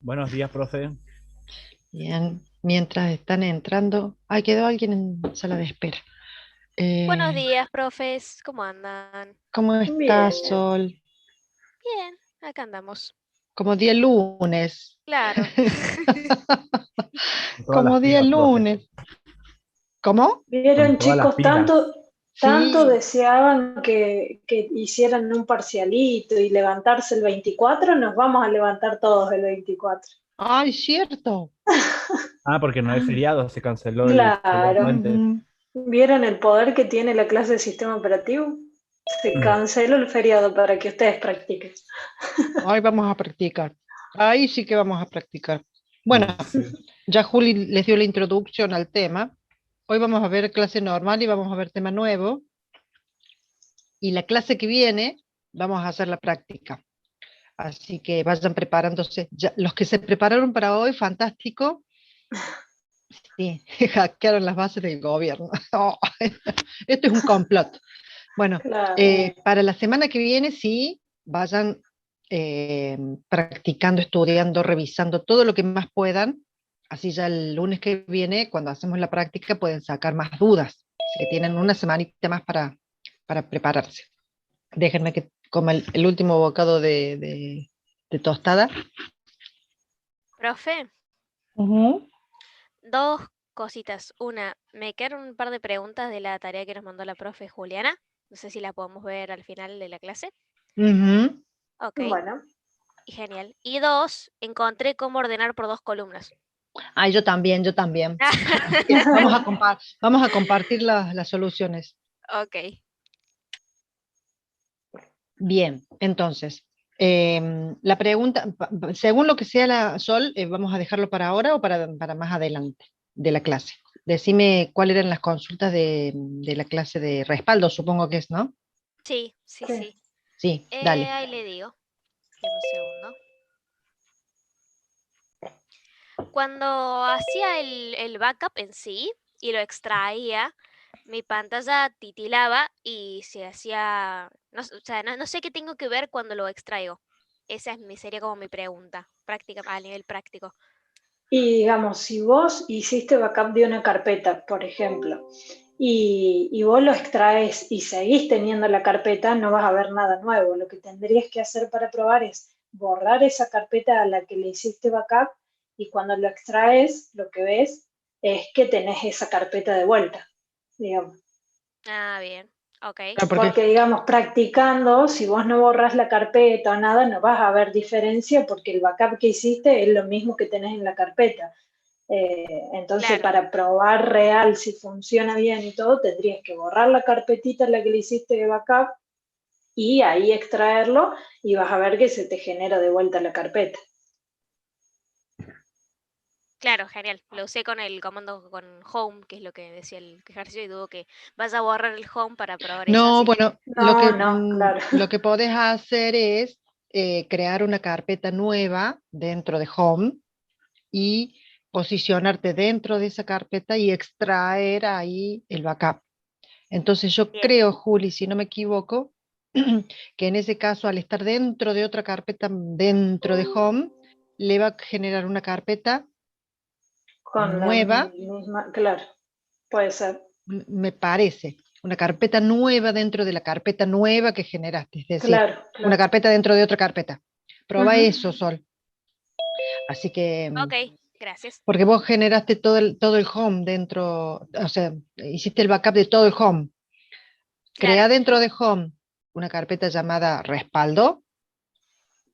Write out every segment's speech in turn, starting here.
Buenos días, profe. Bien, mientras están entrando, quedó alguien en sala de espera. Buenos Eh, días, profes. ¿Cómo andan? ¿Cómo estás, Bien, Sol? Bien, acá andamos. Como día lunes. Claro. Con todas las Como día pilas, profe. lunes. ¿Cómo? Con vieron todas las chicos, pilas. tanto Sí. deseaban que hicieran un parcialito y levantarse el 24, nos vamos a levantar todos el 24. Ay, cierto. Ah, porque no es feriado, se canceló el Claro, puente. Ujú. ¿vieron el poder que tiene la clase de sistema operativo? Se canceló el feriado para que ustedes practiquen. Hoy vamos a practicar. Ahí sí que vamos a practicar. Bueno, Sí. ya Juli les dio la introducción al tema. Hoy vamos a ver clase normal y vamos a ver tema nuevo. Y la clase que viene vamos a hacer la práctica. Así que vayan preparándose. Los que se prepararon para hoy, fantástico. Sí, hackearon las bases del gobierno. Oh, esto es un complot. Bueno, Claro. para la semana que viene, sí, vayan practicando, estudiando, revisando todo lo que más puedan. Así ya el lunes que viene, cuando hacemos la práctica, pueden sacar más dudas. Así que tienen una semanita más para prepararse. Déjenme que coma el último bocado de tostada. Profe, Ujú. dos cositas. Una, me quedaron un par de preguntas de la tarea que nos mandó la profe Juliana. No sé si la podemos ver al final de la clase. Ujú. Ok, Bueno, y genial. Y dos, encontré cómo ordenar por dos columnas. Ay, yo también, yo también. Así que vamos a compartir las soluciones. Ok. Bien, entonces, la pregunta, según lo que sea la Sol, vamos a dejarlo para ahora o para más adelante de la clase. Decime cuáles eran las consultas de la clase de respaldo, supongo que es, ¿no? Sí, sí, sí. sí. Sí, dale. Ahí le digo. Deme un segundo. Cuando hacía el backup en sí y lo extraía, mi pantalla titilaba y se hacía, no, o sea, no sé qué tengo que ver cuando lo extraigo. Sería como mi pregunta, práctica, a nivel práctico. Y digamos, si vos hiciste backup de una carpeta, por ejemplo, y vos lo extraes y seguís teniendo la carpeta, no vas a ver nada nuevo. Lo que tendrías que hacer para probar es borrar esa carpeta a la que le hiciste backup y cuando lo extraes, lo que ves es que tenés esa carpeta de vuelta, digamos. Ah, bien, ok. Claro, porque, Porque, digamos, practicando, si vos no borras la carpeta o nada, no vas a ver diferencia porque el backup que hiciste es lo mismo que tenés en la carpeta. Entonces, Claro, para probar real si funciona bien y todo, tendrías que borrar la carpetita en la que le hiciste de backup y ahí extraerlo y vas a ver que se te genera de vuelta la carpeta. claro, genial. Lo usé con el comando con home, que es lo que decía el ejercicio, y dudo que vaya a borrar el home para probar esa, no, así que bueno, No, no, claro, lo que podés hacer es crear una carpeta nueva dentro de Home y posicionarte dentro de esa carpeta y extraer ahí el backup. Entonces yo bien, creo, Juli, si no me equivoco, que en ese caso, al estar dentro de otra carpeta, dentro de Home, le va a generar una carpeta con la nueva, misma, claro, puede ser, me parece, una carpeta nueva dentro de la carpeta nueva que generaste, es decir, claro, una claro. carpeta dentro de otra carpeta. Proba Ujú. eso, Sol. Así que, ok, gracias. porque vos generaste todo el home dentro, o sea, hiciste el backup de todo el home. Crea Claro, dentro de home una carpeta llamada respaldo,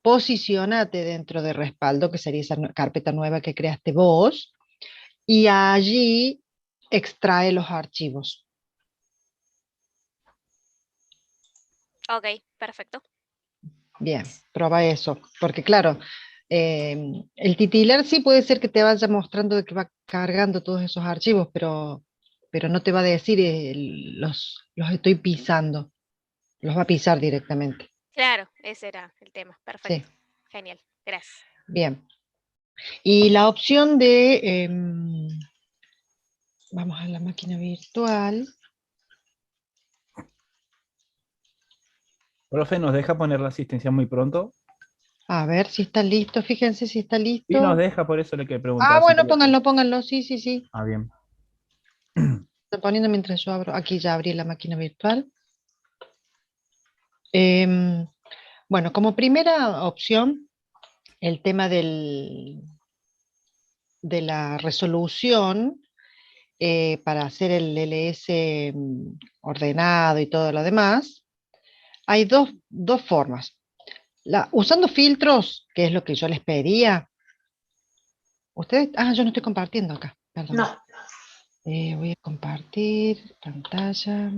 posicionate dentro de respaldo, que sería esa carpeta nueva que creaste vos, y allí extrae los archivos. ok, perfecto. Bien, prueba eso, porque claro, el titular sí puede ser que te vaya mostrando de que va cargando todos esos archivos, pero no te va a decir los estoy pisando, los va a pisar directamente. Claro, ese era el tema. Sí, Perfecto. Genial. Gracias. bien. Y la opción de, vamos a la máquina virtual. Profe, ¿nos deja poner la asistencia muy pronto? A ver si está listo, fíjense si está Y nos listo. deja, por eso le que Ah, preguntaba. bueno, pónganlo, pónganlo, sí, sí, sí. Ah, bien. Estoy poniendo mientras yo abro. Aquí ya abrí la máquina virtual. Em, bueno, como primera opción, el tema de la resolución para hacer el LS ordenado y todo lo demás, hay dos formas. Usando filtros, que es lo que yo les pedía, ustedes, yo no estoy compartiendo acá, perdón. No, Voy a compartir pantalla.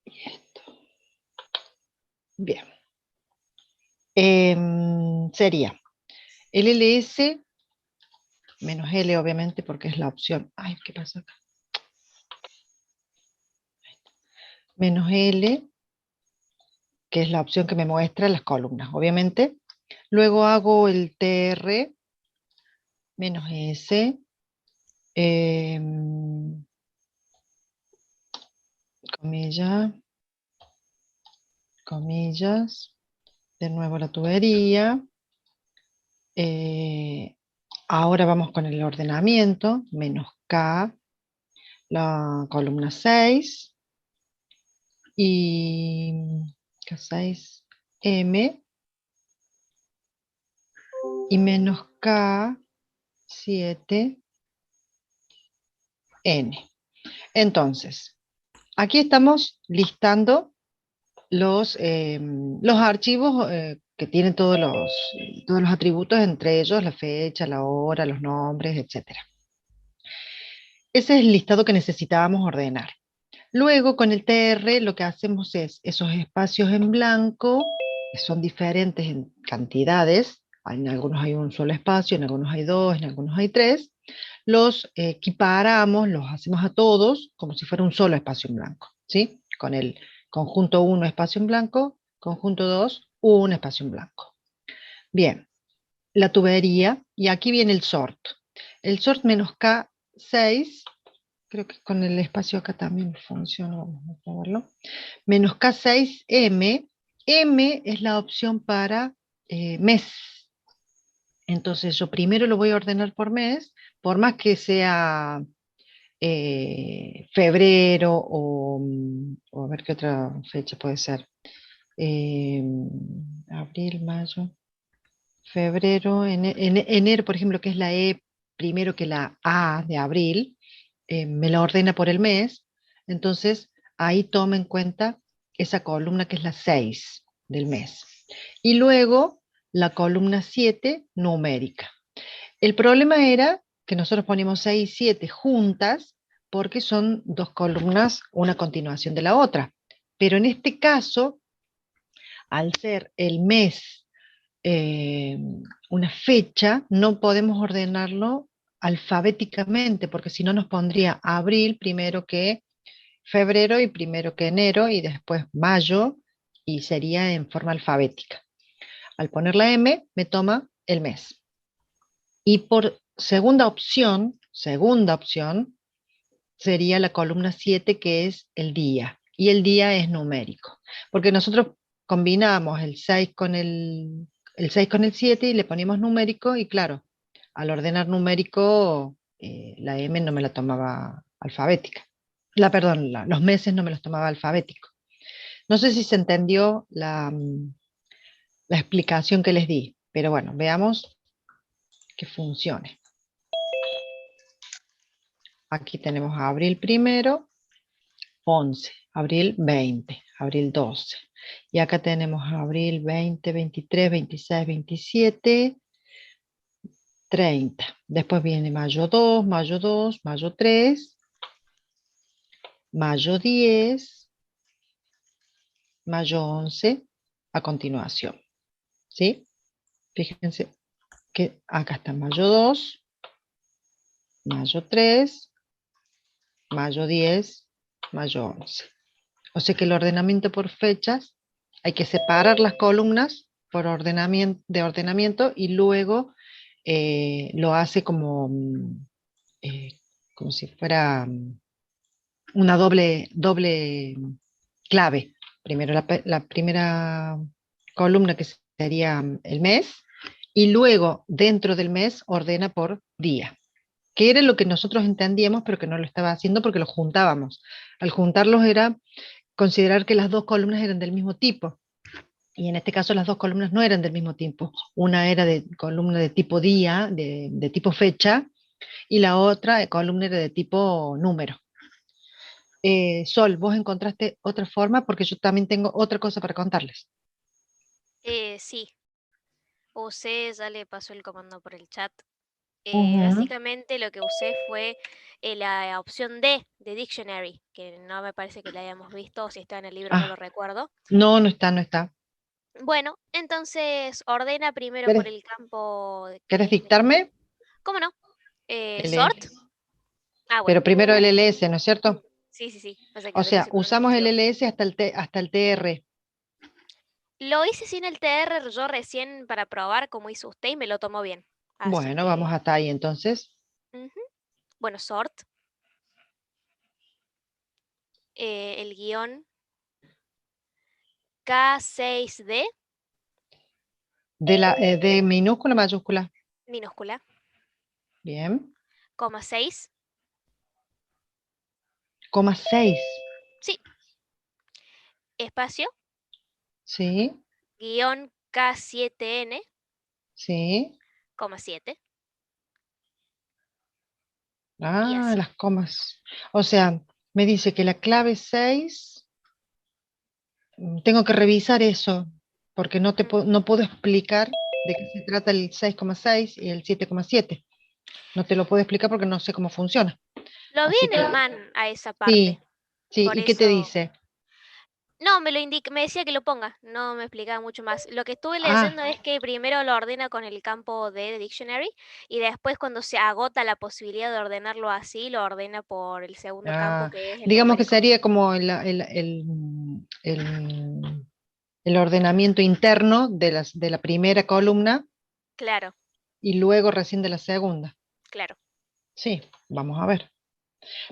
Y esto. Bien. Sería el LS menos L, obviamente, porque es la opción. Ay, ¿qué pasa acá? Menos L, que es la opción que me muestra las columnas, obviamente. Luego hago el TR menos S, comilla, comillas, de nuevo la tubería. Ahora vamos con el ordenamiento, menos K, la columna 6, y K6, M, y menos K7, N. Entonces, aquí estamos listando los archivos que tienen todos los atributos, entre ellos la fecha, la hora, los nombres, etc. Ese es el listado que necesitábamos ordenar. Luego, con el TR, lo que hacemos es esos espacios en blanco, que son diferentes en cantidades, en algunos hay un solo espacio, en algunos hay dos, en algunos hay tres, los equiparamos, los hacemos a todos como si fuera un solo espacio en blanco, ¿sí? Con el conjunto 1 espacio en blanco, conjunto 2, un espacio en blanco. Bien, la tubería, y aquí viene el sort. El sort menos K6, creo que con el espacio acá también funciona, vamos a probarlo. Menos K6M, M es la opción para mes. Entonces yo primero lo voy a ordenar por mes, por más que sea febrero o a ver qué otra fecha puede ser. Abril, mayo, febrero, enero, por ejemplo, que es la E primero que la A de abril, me la ordena por el mes, entonces ahí toma en cuenta esa columna que es la 6 del mes. Y luego la columna 7 numérica. El problema era que nosotros ponemos 6 y 7 juntas porque son dos columnas, una a continuación de la otra. Pero en este caso, al ser el mes eh, una fecha, no podemos ordenarlo alfabéticamente, porque si no nos pondría abril primero que febrero y primero que enero y después mayo, y sería en forma alfabética. Al poner la M, me toma el mes. Y por segunda opción, sería la columna 7, que es el día. Y el día es numérico. Porque nosotros combinamos el 6 con el 6 con el 7 y le ponemos numérico, y claro, al ordenar numérico, la M no me la tomaba alfabética. Perdón, los meses no me los tomaba alfabético. No sé si se entendió la explicación que les di, pero bueno, veamos que funcione. Aquí tenemos abril primero, 11, abril 20, abril 12. Y acá tenemos abril 20, 23, 26, 27, 30. Después viene mayo 2, mayo 2, mayo 3, mayo 10, mayo 11, a continuación. ¿Sí? Fíjense que acá está mayo 2, mayo 3, mayo 10, mayo 11. O sea que el ordenamiento por fechas, hay que separar las columnas por ordenamiento y luego lo hace como si fuera una doble clave, primero la primera columna que sería el mes, y luego dentro del mes ordena por día, que era lo que nosotros entendíamos, pero que no lo estaba haciendo porque los juntábamos. Al juntarlos era considerar que las dos columnas eran del mismo tipo. Y en este caso las dos columnas no eran del mismo tipo. Una era de columna de tipo día, de tipo fecha, y la otra columna era de tipo número. Sol, ¿vos encontraste otra forma? Porque yo también tengo otra cosa para contarles. Sí, usé, ya le paso el comando por el chat. Ujú. Básicamente lo que usé fue la opción D de Dictionary, que no me parece que la hayamos visto, o si está en el libro no lo Ah, recuerdo. no, no está, no está. Bueno, entonces ordena primero por ¿Querés, el campo querés que es... dictarme? ¿Cómo no? Sort. LS. Ah, bueno. Pero primero el LS, ¿no es cierto? Sí, sí, sí. Pasa que O acá lo sea, hice con un usamos el dispositivo. LS hasta el TR. Lo hice sin el TR yo recién para probar cómo hizo usted y me lo tomó bien. Así Bueno, vamos que, hasta ahí entonces. ujú. Bueno, sort, el guión K6D, De minúscula a mayúscula. minúscula, Bien. coma 6, Coma 6. sí, espacio, Sí, guión K7N, sí. coma 7, y Ah, así. las comas. O sea, me dice que la clave 6. Tengo que revisar eso, porque no puedo explicar de qué se trata el 6,6 y el 7,7. No te lo puedo explicar porque no sé cómo funciona. Lo vi Así en que el man a esa parte, sí, sí. por ¿Y qué te eso. dice? No, me lo indica, me decía que lo ponga, no me explicaba mucho más. Lo que estuve Ah, leyendo es que primero lo ordena con el campo de Dictionary y después cuando se agota la posibilidad de ordenarlo así, lo ordena por el segundo campo ah, que es el digamos que numérico. sería como el ordenamiento interno de la primera columna Claro, y luego recién de la segunda. claro. Sí, vamos a ver.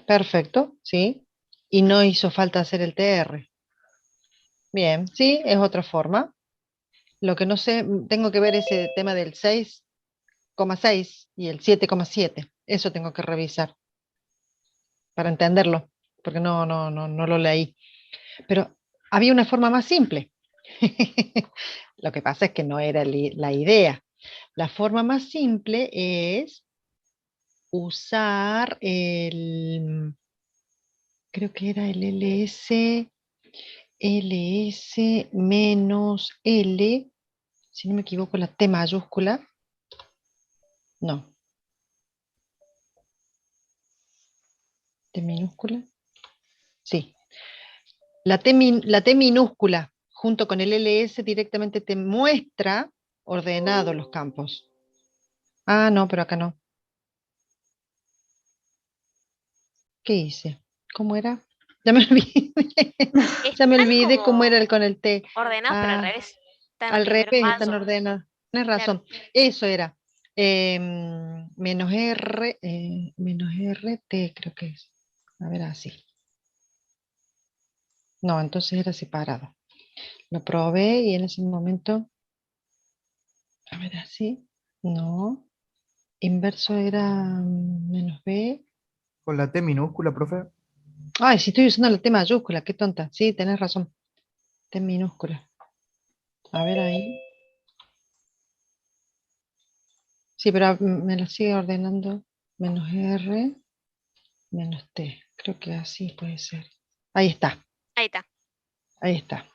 Perfecto, sí. Y no hizo falta hacer el TR. Bien, sí, es otra forma. Lo que no sé, tengo que ver ese tema del 6,6 y el 7,7. Eso tengo que revisar para entenderlo, porque no lo leí. Pero había una forma más simple. Lo que pasa es que no era la idea. La forma más simple es usar creo que era el LS menos L, si no me equivoco, la T mayúscula. No, T minúscula. Sí, la T minúscula junto con el LS directamente te muestra ordenados los campos. Ah, no, pero acá no. ¿Qué hice? ¿Cómo era? Ya me olvidé. Ya me Están olvidé cómo era como el con el T. ordenados, pero al Ah, revés. Están al primero revés, están mayo, ordenadas. Tienes claro. razón. Eso era. Menos R, menos RT, creo que es. A ver, así. No, entonces era separado. Lo probé y en ese momento, a ver, así. No. Inverso era menos B. Con la T minúscula, profe. Ay, si estoy usando la T mayúscula, qué tonta. Sí, tenés razón. T minúscula. A ver ahí. Sí, pero me lo sigue ordenando. Menos R, menos T. Creo que así puede ser. Ahí está, Ahí está. ahí está.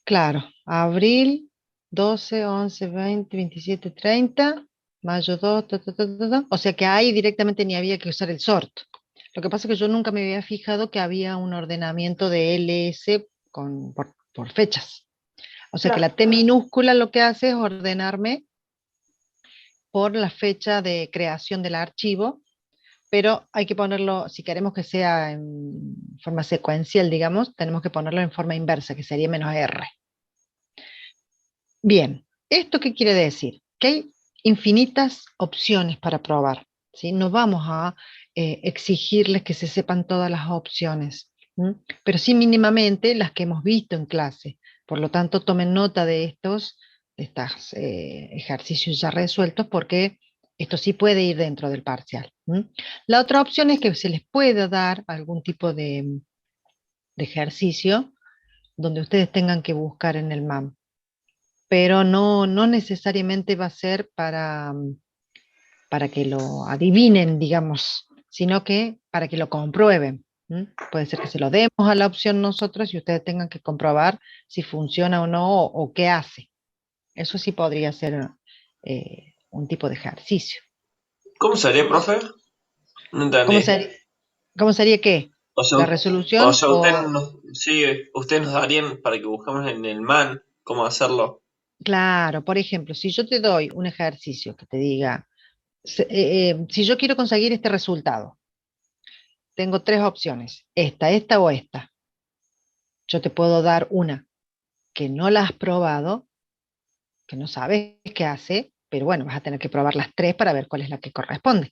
Claro, abril 12, 11, 20, 27, 30, mayo 2, o sea que ahí directamente ni había que usar el sort. Lo que pasa es que yo nunca me había fijado que había un ordenamiento de LS por fechas. O sea que Claro, la T minúscula lo que hace es ordenarme por la fecha de creación del archivo, pero hay que ponerlo, si queremos que sea en forma secuencial, digamos, tenemos que ponerlo en forma inversa, que sería menos R. Bien, ¿esto qué quiere decir? Que hay infinitas opciones para probar, ¿sí? No vamos a exigirles que se sepan todas las opciones. pero sí mínimamente las que hemos visto en clase. Por lo tanto, tomen nota de estos ejercicios ya resueltos, porque esto sí puede ir dentro del parcial. La otra opción es que se les pueda dar algún tipo de ejercicio donde ustedes tengan que buscar en el MAM, pero no necesariamente va a ser para que lo adivinen, digamos, sino que para que lo comprueben. Puede ser que se lo demos a la opción nosotros y ustedes tengan que comprobar si funciona o no, o qué hace. Eso sí podría ser un tipo de ejercicio. ¿Cómo sería, profe? No entendí. ¿Cómo sería qué? O sea, ¿La resolución? ustedes nos darían para que busquemos en el MAN cómo hacerlo. Claro, por ejemplo, si yo te doy un ejercicio que te diga, si yo quiero conseguir este resultado, tengo tres opciones, esta o esta. Yo te puedo dar una que no la has probado, que no sabes qué hace, pero bueno, vas a tener que probar las tres para ver cuál es la que corresponde.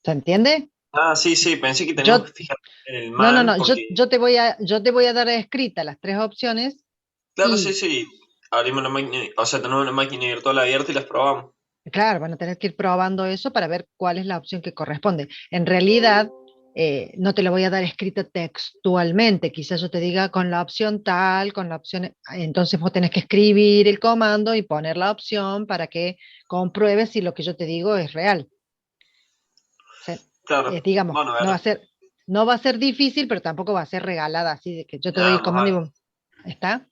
¿Se entiende? Ah, sí, pensé que teníamos que fijar en el MAN No, porque... yo te voy a dar escrita las tres opciones. Claro, y, sí. Abrimos una máquina, o sea, tenemos una máquina virtual abierta y las probamos. claro, van a tener que ir probando eso para ver cuál es la opción que corresponde. En realidad, no te lo voy a dar escrita textualmente. Quizás yo te diga con la opción tal, con la opción... Entonces vos tenés que escribir el comando y poner la opción para que compruebes si lo que yo te digo es real. Claro. Digamos, Bueno, a ver. no va a ser difícil, pero tampoco va a ser regalada así de que yo te doy el comando y vos... ¿Está?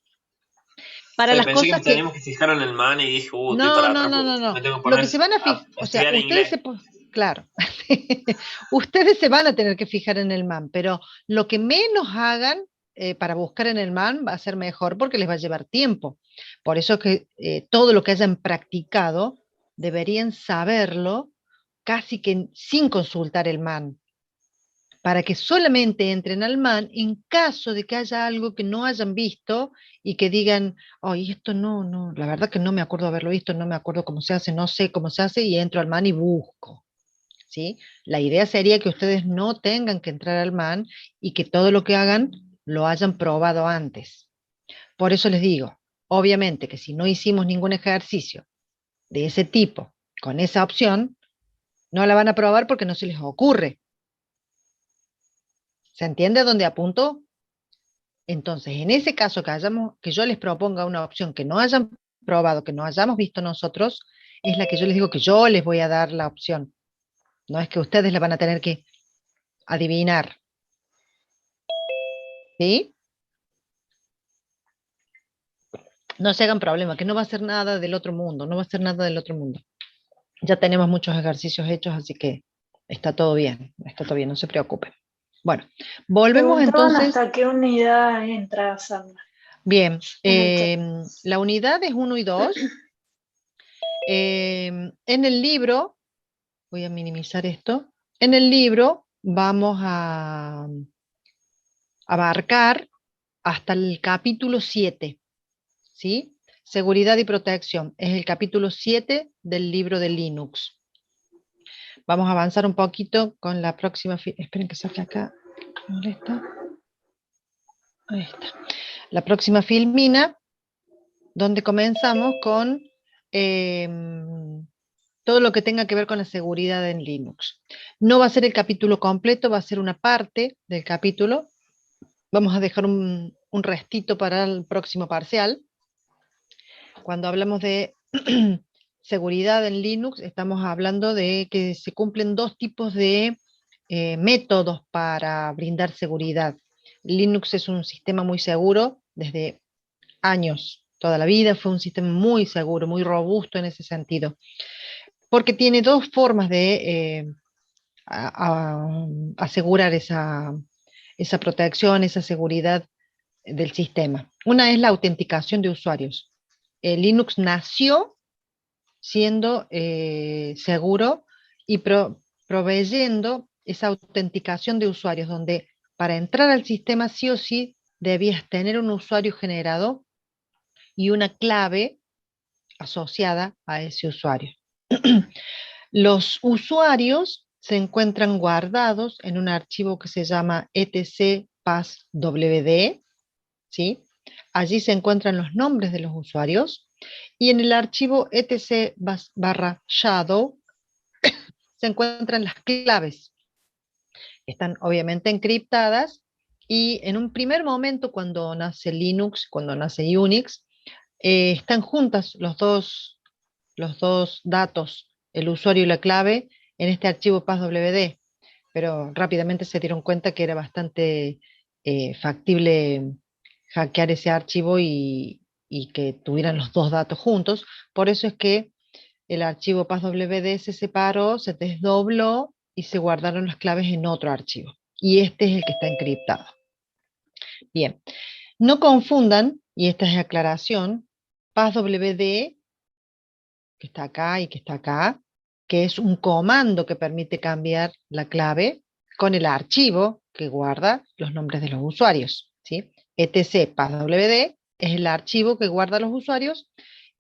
Para Sí, las pensé que cosas nos teníamos que fijar en el MAN y dije, estoy no, para no, atrás no, porque no, no. me tengo que Lo poner que se van a a fijar, o sea, estudiar inglés. claro, ustedes se van a tener que fijar en el MAN, pero lo que menos hagan para buscar en el MAN va a ser mejor porque les va a llevar tiempo. Por eso que todo lo que hayan practicado deberían saberlo casi que sin consultar el MAN, para que solamente entren al MAN en caso de que haya algo que no hayan visto y que digan, ay, esto no, la verdad que no me acuerdo haberlo visto, no me acuerdo cómo se hace, no sé cómo se hace, y entro al MAN y busco. ¿Sí? La idea sería que ustedes no tengan que entrar al MAN y que todo lo que hagan lo hayan probado antes. Por eso les digo, obviamente que si no hicimos ningún ejercicio de ese tipo, con esa opción, no la van a probar porque no se les ocurre. ¿Se entiende a dónde apunto? Entonces, en ese caso que yo les proponga una opción que no hayan probado, que no hayamos visto nosotros, es la que yo les digo que yo les voy a dar la opción. No es que ustedes la van a tener que adivinar. ¿Sí? No se hagan problema, que no va a ser nada del otro mundo, no va a ser nada del otro mundo. Ya tenemos muchos ejercicios hechos, así que está todo bien, no se preocupen. Bueno, volvemos Preguntaban entonces. hasta qué unidad entra, Sandra. Bien, la unidad es 1 y 2. En el libro, voy a minimizar esto, en el libro vamos a abarcar hasta el capítulo 7, ¿sí? Seguridad y protección, es el capítulo 7 del libro de Linux. Vamos a avanzar un poquito con la próxima, esperen que saque acá, ahí está. La próxima filmina, donde comenzamos con todo lo que tenga que ver con la seguridad en Linux. No va a ser el capítulo completo, va a ser una parte del capítulo. Vamos a dejar un restito para el próximo parcial. Cuando hablamos de seguridad en Linux, estamos hablando de que se cumplen dos tipos de métodos para brindar seguridad. Linux es un sistema muy seguro desde años, toda la vida fue un sistema muy seguro, muy robusto en ese sentido, porque tiene dos formas de asegurar esa protección, esa seguridad del sistema. Una es la autenticación de usuarios. Linux nació siendo seguro y proveyendo esa autenticación de usuarios, donde para entrar al sistema sí o sí debías tener un usuario generado y una clave asociada a ese usuario. Los usuarios se encuentran guardados en un archivo que se llama etc passwd, ¿sí? Allí se encuentran los nombres de los usuarios, y en el archivo etc/shadow se encuentran las claves. Están obviamente encriptadas, y en un primer momento, cuando nace Linux, cuando nace Unix, están juntas los dos datos, el usuario y la clave, en este archivo passwd, pero rápidamente se dieron cuenta que era bastante factible hackear ese archivo y que tuvieran los dos datos juntos. Por eso es que el archivo passwd se separó, se desdobló y se guardaron las claves en otro archivo. Y este es el que está encriptado. Bien, no confundan, y esta es aclaración, passwd, que está acá y que está acá, que es un comando que permite cambiar la clave, con el archivo que guarda los nombres de los usuarios, ¿sí? etc passwd es el archivo que guarda los usuarios,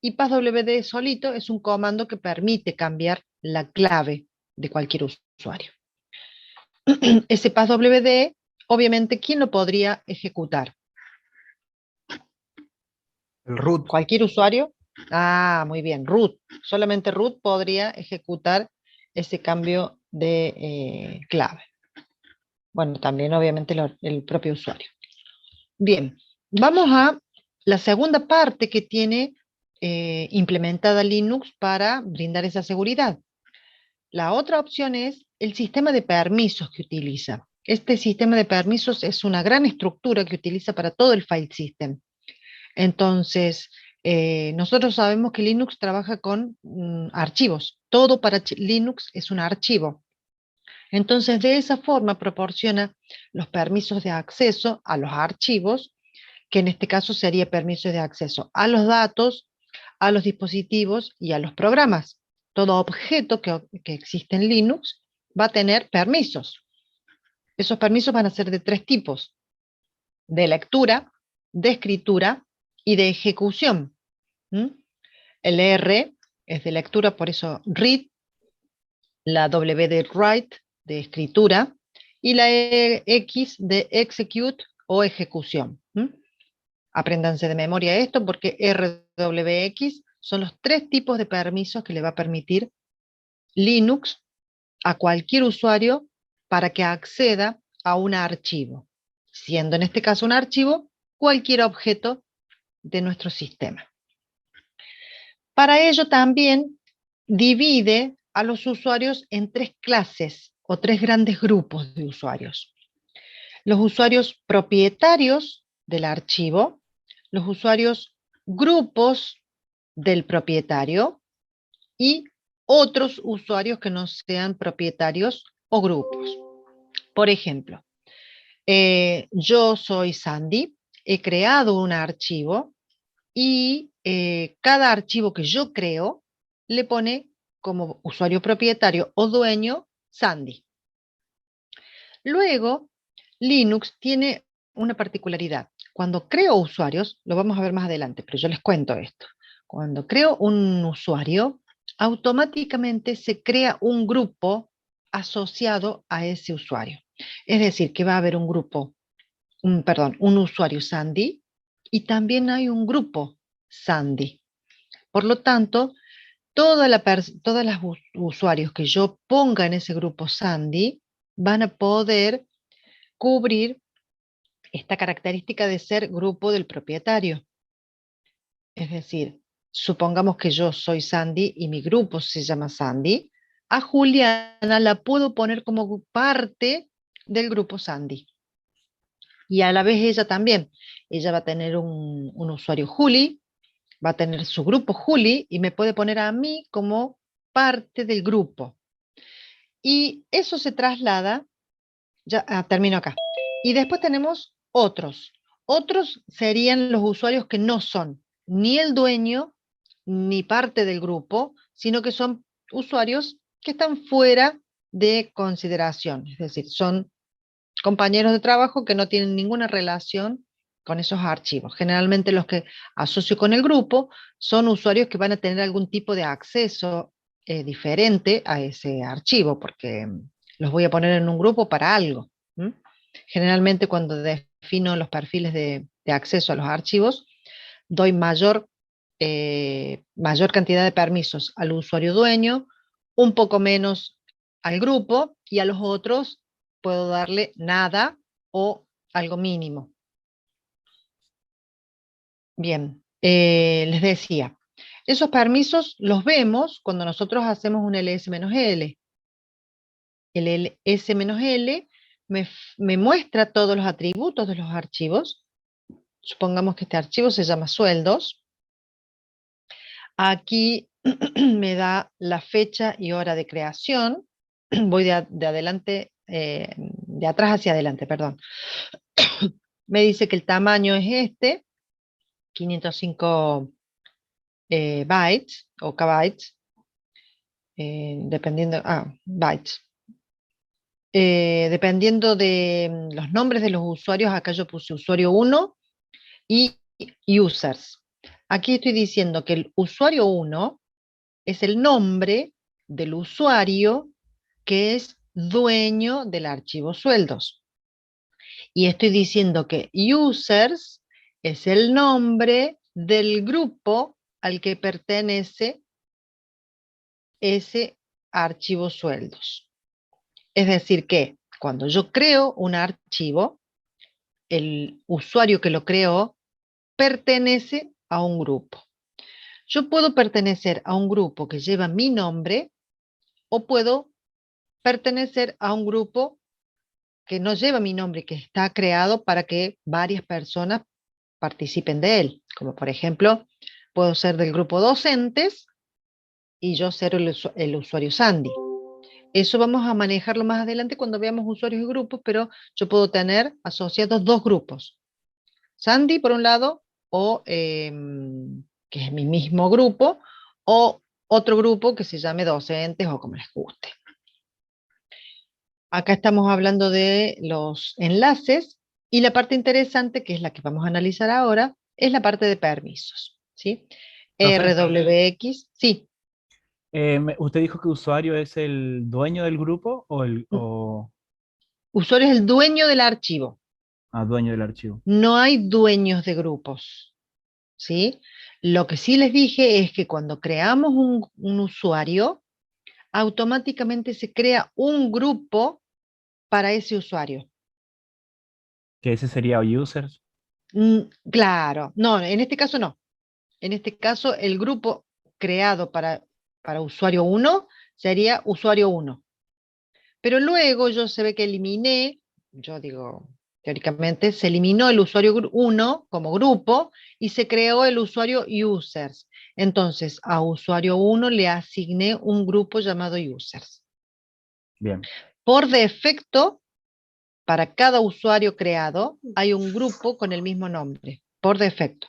y passwd solito es un comando que permite cambiar la clave de cualquier usuario. Ese passwd, obviamente, ¿quién lo podría ejecutar? El root. ¿Cualquier usuario? Ah, muy bien, root. Solamente root podría ejecutar ese cambio de clave. Bueno, también obviamente el propio usuario. Bien, vamos a la segunda parte que tiene implementada Linux para brindar esa seguridad. La otra opción es el sistema de permisos que utiliza. Este sistema de permisos es una gran estructura que utiliza para todo el file system. Entonces, nosotros sabemos que Linux trabaja con archivos. Todo para Linux es un archivo. Entonces, de esa forma proporciona los permisos de acceso a los archivos, que en este caso sería permisos de acceso a los datos, a los dispositivos y a los programas. Todo objeto que existe en Linux va a tener permisos. Esos permisos van a ser de 3 tipos: de lectura, de escritura y de ejecución. El R es de lectura, por eso read, la W de write, de escritura, y la X de execute o ejecución. Apréndanse de memoria esto, porque RWX son los 3 tipos de permisos que le va a permitir Linux a cualquier usuario para que acceda a un archivo, siendo en este caso un archivo cualquier objeto de nuestro sistema. Para ello también divide a los usuarios en 3 clases o 3 grandes grupos de usuarios. Los usuarios propietarios del archivo, los usuarios grupos del propietario y otros usuarios que no sean propietarios o grupos. Por ejemplo, yo soy Sandy, he creado un archivo y cada archivo que yo creo le pone como usuario propietario o dueño Sandy. Luego, Linux tiene una particularidad. Cuando creo usuarios, lo vamos a ver más adelante, pero yo les cuento esto. Cuando creo un usuario, automáticamente se crea un grupo asociado a ese usuario. Es decir, que va a haber un grupo, un usuario Sandy, y también hay un grupo Sandy. Por lo tanto, todos los usuarios que yo ponga en ese grupo Sandy van a poder cubrir esta característica de ser grupo del propietario. Es decir, supongamos que yo soy Sandy y mi grupo se llama Sandy, a Juliana la puedo poner como parte del grupo Sandy. Y a la vez ella también. Ella va a tener un usuario Juli, va a tener su grupo Juli y me puede poner a mí como parte del grupo. Y eso se traslada, ya termino acá. Y después tenemos otros. Otros serían los usuarios que no son ni el dueño ni parte del grupo, sino que son usuarios que están fuera de consideración. Es decir, son compañeros de trabajo que no tienen ninguna relación con esos archivos. Generalmente los que asocio con el grupo son usuarios que van a tener algún tipo de acceso diferente a ese archivo, porque Los voy a poner en un grupo para algo. Generalmente cuando defino los perfiles de acceso a los archivos, doy mayor cantidad de permisos al usuario dueño, un poco menos al grupo, y a los otros puedo darle nada o algo mínimo. Bien, les decía, esos permisos los vemos cuando nosotros hacemos un ls-l. El ls-l me muestra todos los atributos de los archivos. Supongamos que este archivo se llama sueldos. Aquí me da la fecha y hora de creación. Voy de adelante, de atrás hacia adelante, perdón. Me dice que el tamaño es este, 505 bytes o kbytes, dependiendo, bytes. Dependiendo de los nombres de los usuarios, acá yo puse usuario 1 y users. Aquí estoy diciendo que el usuario 1 es el nombre del usuario que es dueño del archivo sueldos. Y estoy diciendo que users es el nombre del grupo al que pertenece ese archivo sueldos. Es decir que cuando yo creo un archivo, el usuario que lo creó pertenece a un grupo. Yo puedo pertenecer a un grupo que lleva mi nombre o puedo pertenecer a un grupo que no lleva mi nombre, que está creado para que varias personas participen de él. Como por ejemplo, puedo ser del grupo docentes y yo ser el usuario Sandy. Eso vamos a manejarlo más adelante cuando veamos usuarios y grupos, pero yo puedo tener asociados dos grupos. Sandy, por un lado, o que es mi mismo grupo, o otro grupo que se llame docentes o como les guste. Acá estamos hablando de los enlaces y la parte interesante, que es la que vamos a analizar ahora, es la parte de permisos. ¿Sí? RWX, sí. ¿Usted dijo que usuario es el dueño del grupo o Usuario es el dueño del archivo. dueño del archivo? No hay dueños de grupos. ¿Sí? Lo que sí les dije es que cuando creamos un usuario, automáticamente se crea un grupo para ese usuario. Que ese sería users. Claro, no, en este caso no. En este caso, el grupo creado para usuario 1 sería usuario 1. Pero luego yo se ve que eliminé, yo digo, teóricamente, se eliminó el usuario 1 como grupo y se creó el usuario users. Entonces, a usuario 1 le asigné un grupo llamado users. Bien. Por defecto, para cada usuario creado, hay un grupo con el mismo nombre, por defecto.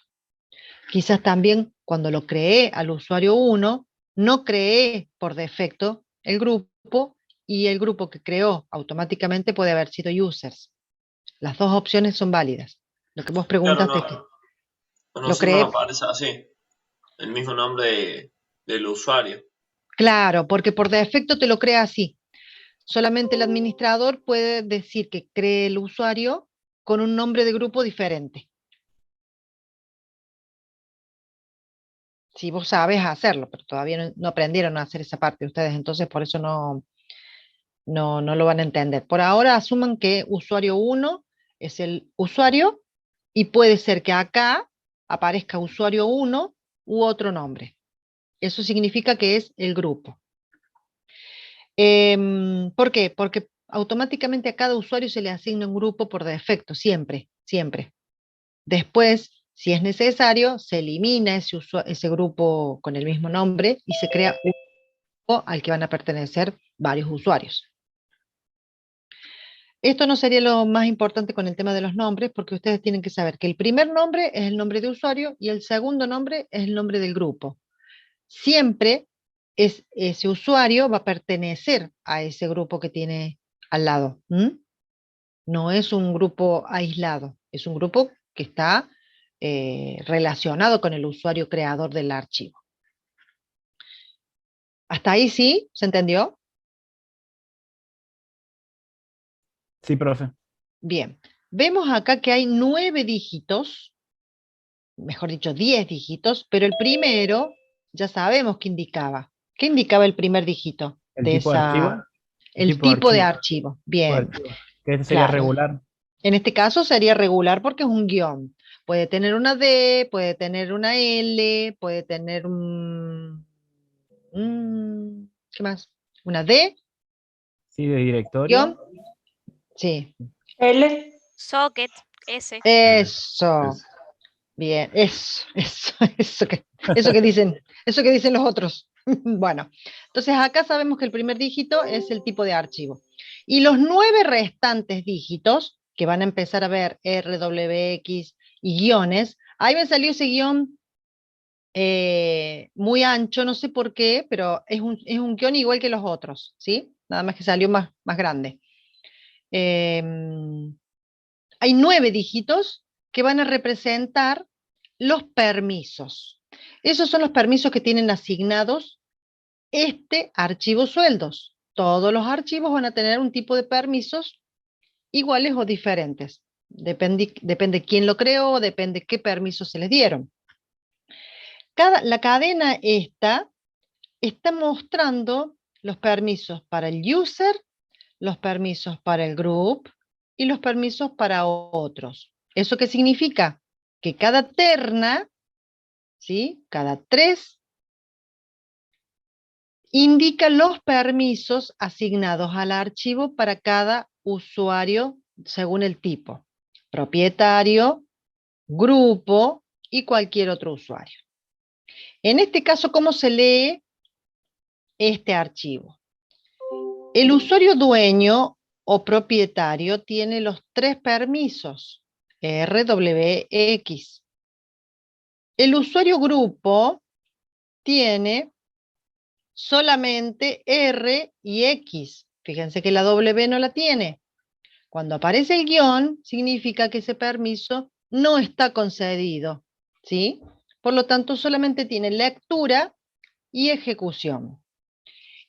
Quizás también cuando lo creé al usuario 1, no creé por defecto el grupo y el grupo que creó automáticamente puede haber sido users. Las dos opciones son válidas. Lo que vos preguntaste es que A lo nosotros nos creé. aparece así, el mismo nombre del usuario. Claro, porque por defecto te lo crea así. Solamente el administrador puede decir que cree el usuario con un nombre de grupo diferente. Si vos sabes hacerlo, pero todavía no aprendieron a hacer esa parte ustedes, entonces por eso no lo van a entender. Por ahora asuman que usuario 1 es el usuario y puede ser que acá aparezca usuario 1 u otro nombre. Eso significa que es el grupo. ¿Por qué? Porque automáticamente a cada usuario se le asigna un grupo por defecto, siempre, siempre. Después, si es necesario, se elimina ese grupo con el mismo nombre y se crea un grupo al que van a pertenecer varios usuarios. Esto no sería lo más importante con el tema de los nombres, porque ustedes tienen que saber que el primer nombre es el nombre de usuario y el segundo nombre es el nombre del grupo. Siempre ese usuario va a pertenecer a ese grupo que tiene al lado. No es un grupo aislado, es un grupo que está relacionado con el usuario creador del archivo. ¿Hasta ahí sí? ¿Se entendió? Sí, profe. Bien, vemos acá que hay 9 dígitos, mejor dicho, 10 dígitos, pero el primero ya sabemos qué indicaba. ¿Qué indicaba el primer dígito ¿El de tipo de archivo? esa? El tipo de archivo. Bien, Que este sería claro. regular. En este caso sería regular porque es un guión. Puede tener una D, puede tener una L, puede tener ¿qué más? Una D, Sí, de guión. directorio. Sí, L, Socket, S. eso. Bien, eso que dicen los otros. Bueno, entonces acá sabemos que el primer dígito es el tipo de archivo. Y los 9 restantes dígitos, que van a empezar a ver R, W, X y guiones, ahí me salió ese guión muy ancho, no sé por qué, pero es un guión igual que los otros, ¿sí? Nada más que salió más grande. Hay 9 dígitos que van a representar los permisos. Esos son los permisos que tienen asignados este archivo sueldos. Todos los archivos van a tener un tipo de permisos iguales o diferentes. Depende quién lo creó, depende qué permisos se les dieron. La cadena esta está mostrando los permisos para el user, los permisos para el group y los permisos para otros. ¿Eso qué significa? Que cada terna, ¿sí? Cada 3, indica los permisos asignados al archivo para cada usuario según el tipo. Propietario, grupo y cualquier otro usuario. En este caso, ¿cómo se lee este archivo? El usuario dueño o propietario tiene los 3 permisos, RWX. El usuario grupo tiene solamente R y X. Fíjense que la W no la tiene. Cuando aparece el guión, significa que ese permiso no está concedido, ¿sí? Por lo tanto, solamente tiene lectura y ejecución.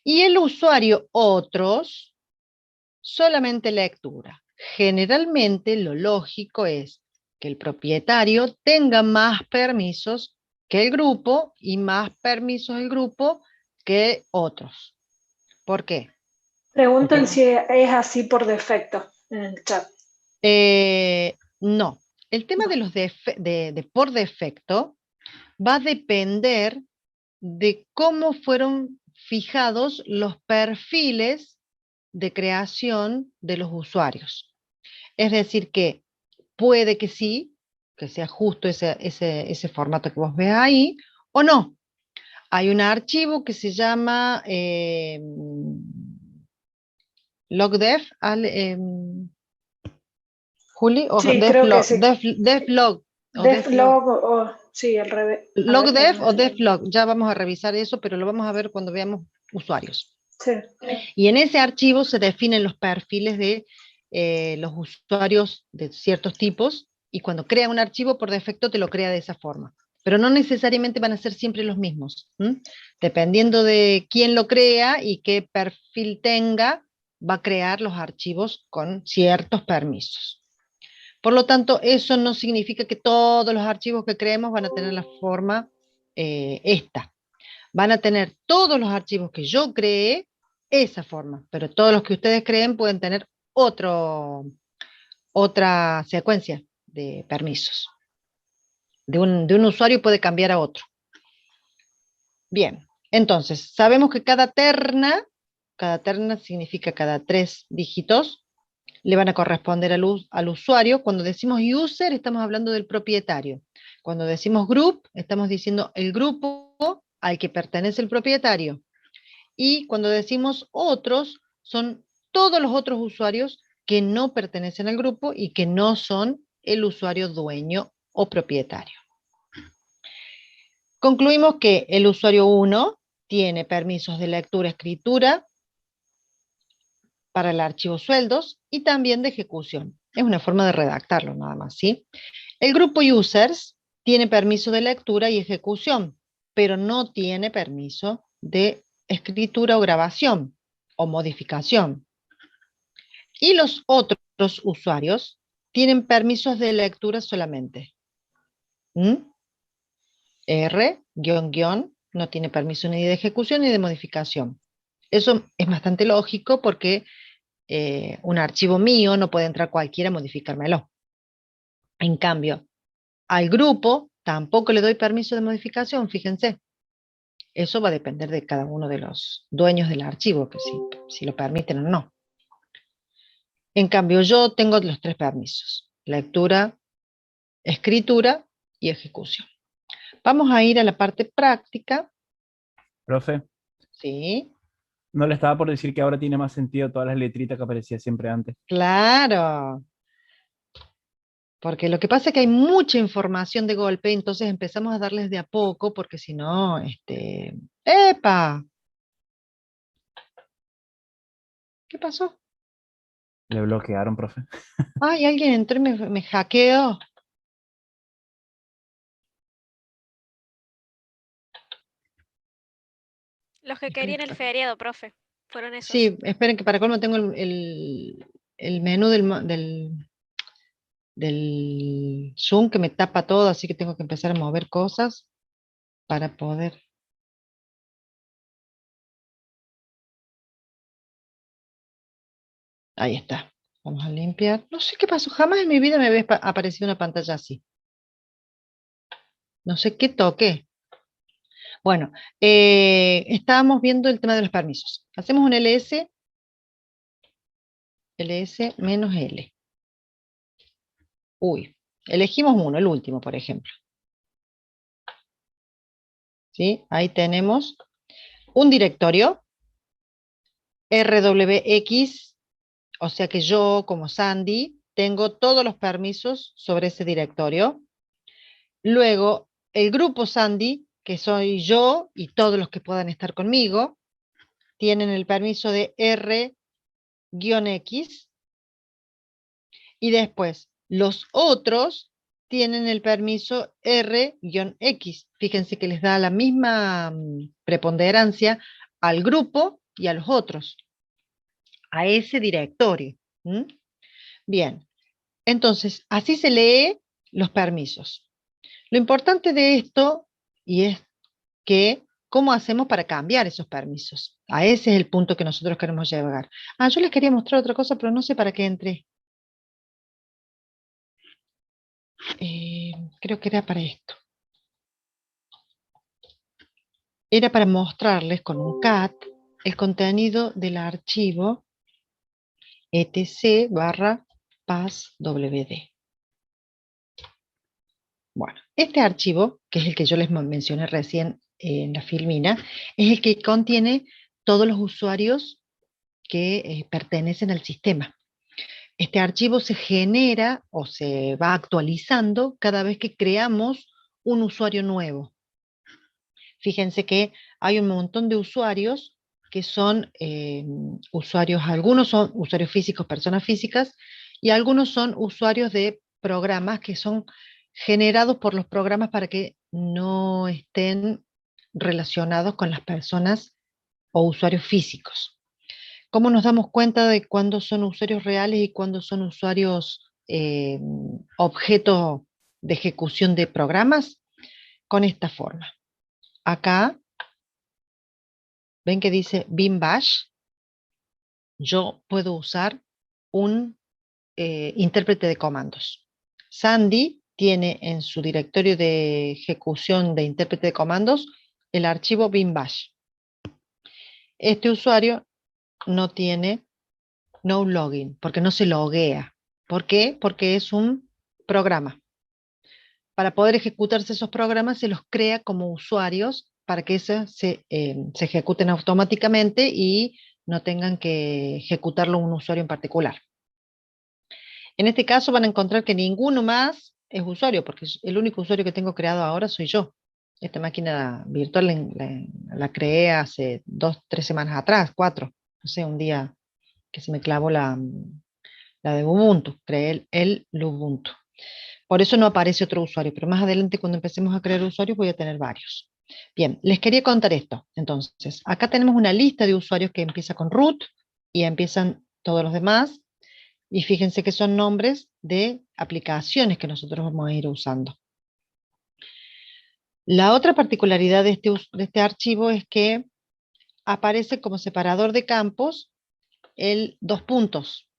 Y el usuario otros, solamente lectura. Generalmente lo lógico es que el propietario tenga más permisos que el grupo y más permisos el grupo que otros. ¿Por qué? preguntan si es así por defecto en el chat. No. El tema de los de por defecto va a depender de cómo fueron fijados los perfiles de creación de los usuarios. Es decir, que puede que sí, que sea justo ese formato que vos ves ahí, o no. Hay un archivo que se llama logdef, Juli, o Sí, creo que sí. deflog. Deflog o sí, al revés. Logdef o deflog, ya vamos a revisar eso, pero lo vamos a ver cuando veamos usuarios. Sí. Y en ese archivo se definen los perfiles de los usuarios de ciertos tipos, y cuando crea un archivo, por defecto te lo crea de esa forma. Pero no necesariamente van a ser siempre los mismos. Dependiendo de quién lo crea y qué perfil tenga, va a crear los archivos con ciertos permisos. Por lo tanto, eso no significa que todos los archivos que creemos van a tener la forma esta. Van a tener todos los archivos que yo creé esa forma, pero todos los que ustedes creen pueden tener otra secuencia de permisos. De un usuario puede cambiar a otro. Bien, entonces, sabemos que cada terna significa cada 3 dígitos, le van a corresponder al usuario. Cuando decimos user, estamos hablando del propietario. Cuando decimos group, estamos diciendo el grupo al que pertenece el propietario. Y cuando decimos otros, son todos los otros usuarios que no pertenecen al grupo y que no son el usuario dueño o propietario. Concluimos que el usuario 1 tiene permisos de lectura, escritura para el archivo sueldos y también de ejecución. Es una forma de redactarlo nada más, ¿sí? El grupo users tiene permiso de lectura y ejecución, pero no tiene permiso de escritura o grabación o modificación. Y los otros usuarios tienen permisos de lectura solamente. R, no tiene permiso ni de ejecución ni de modificación. Eso es bastante lógico porque un archivo mío no puede entrar cualquiera a modificármelo. En cambio, al grupo tampoco le doy permiso de modificación, fíjense. Eso va a depender de cada uno de los dueños del archivo, que si lo permiten o no. En cambio, yo tengo los 3 permisos: lectura, escritura y ejecución. Vamos a ir a la parte práctica. Profe, Sí, no le estaba por decir que ahora tiene más sentido todas las letritas que aparecía siempre antes. claro. Porque lo que pasa es que hay mucha información de golpe, entonces empezamos a darles de a poco, porque si no, ¡epa! ¿Qué pasó? Le bloquearon, profe. Ay, alguien entró y me hackeó. Los que querían el feriado, profe. Fueron esos. Sí, esperen que para colmo tengo el menú del Zoom que me tapa todo, así que tengo que empezar a mover cosas para poder. Ahí está. Vamos a limpiar. No sé qué pasó, jamás en mi vida me había aparecido una pantalla así. No sé qué toqué. Bueno, estábamos viendo el tema de los permisos. Hacemos un ls menos L. Uy, elegimos uno, el último, por ejemplo. ¿Sí? Ahí tenemos un directorio, RWX, o sea que yo, como Sandy, tengo todos los permisos sobre ese directorio. Luego, el grupo Sandy, que soy yo y todos los que puedan estar conmigo, tienen el permiso de R-X. Y después, los otros tienen el permiso R-X. Fíjense que les da la misma preponderancia al grupo y a los otros, a ese directorio. Bien, entonces, así se lee los permisos. Lo importante de esto, y es que, ¿cómo hacemos para cambiar esos permisos? A ese es el punto que nosotros queremos llegar. Ah, yo les quería mostrar otra cosa, pero no sé para qué entré. Creo que era para esto. Era para mostrarles con un cat el contenido del archivo etc/passwd. Bueno, este archivo, que es el que yo les mencioné recién en la filmina, es el que contiene todos los usuarios que pertenecen al sistema. Este archivo se genera o se va actualizando cada vez que creamos un usuario nuevo. Fíjense que hay un montón de usuarios que son usuarios, algunos son usuarios físicos, personas físicas, y algunos son usuarios de programas que son generados por los programas para que no estén relacionados con las personas o usuarios físicos. ¿Cómo nos damos cuenta de cuándo son usuarios reales y cuándo son usuarios objeto de ejecución de programas? Con esta forma. Acá, ven que dice bin bash. Yo puedo usar un intérprete de comandos. Sandy tiene en su directorio de ejecución de intérprete de comandos el archivo bin bash. Este usuario no tiene no login, porque no se loguea. ¿Por qué? Porque es un programa. Para poder ejecutarse esos programas se los crea como usuarios para que se ejecuten automáticamente y no tengan que ejecutarlo un usuario en particular. En este caso van a encontrar que ninguno más es usuario, porque el único usuario que tengo creado ahora soy yo. Esta máquina virtual la creé hace 2, 3 semanas atrás, 4. No sé, un día que se me clavó la de Ubuntu, creé el Ubuntu. Por eso no aparece otro usuario, pero más adelante cuando empecemos a crear usuarios voy a tener varios. Bien, les quería contar esto. Entonces, acá tenemos una lista de usuarios que empieza con root y empiezan todos los demás. Y fíjense que son nombres de aplicaciones que nosotros vamos a ir usando. La otra particularidad de este archivo es que aparece como separador de campos el 2 puntos.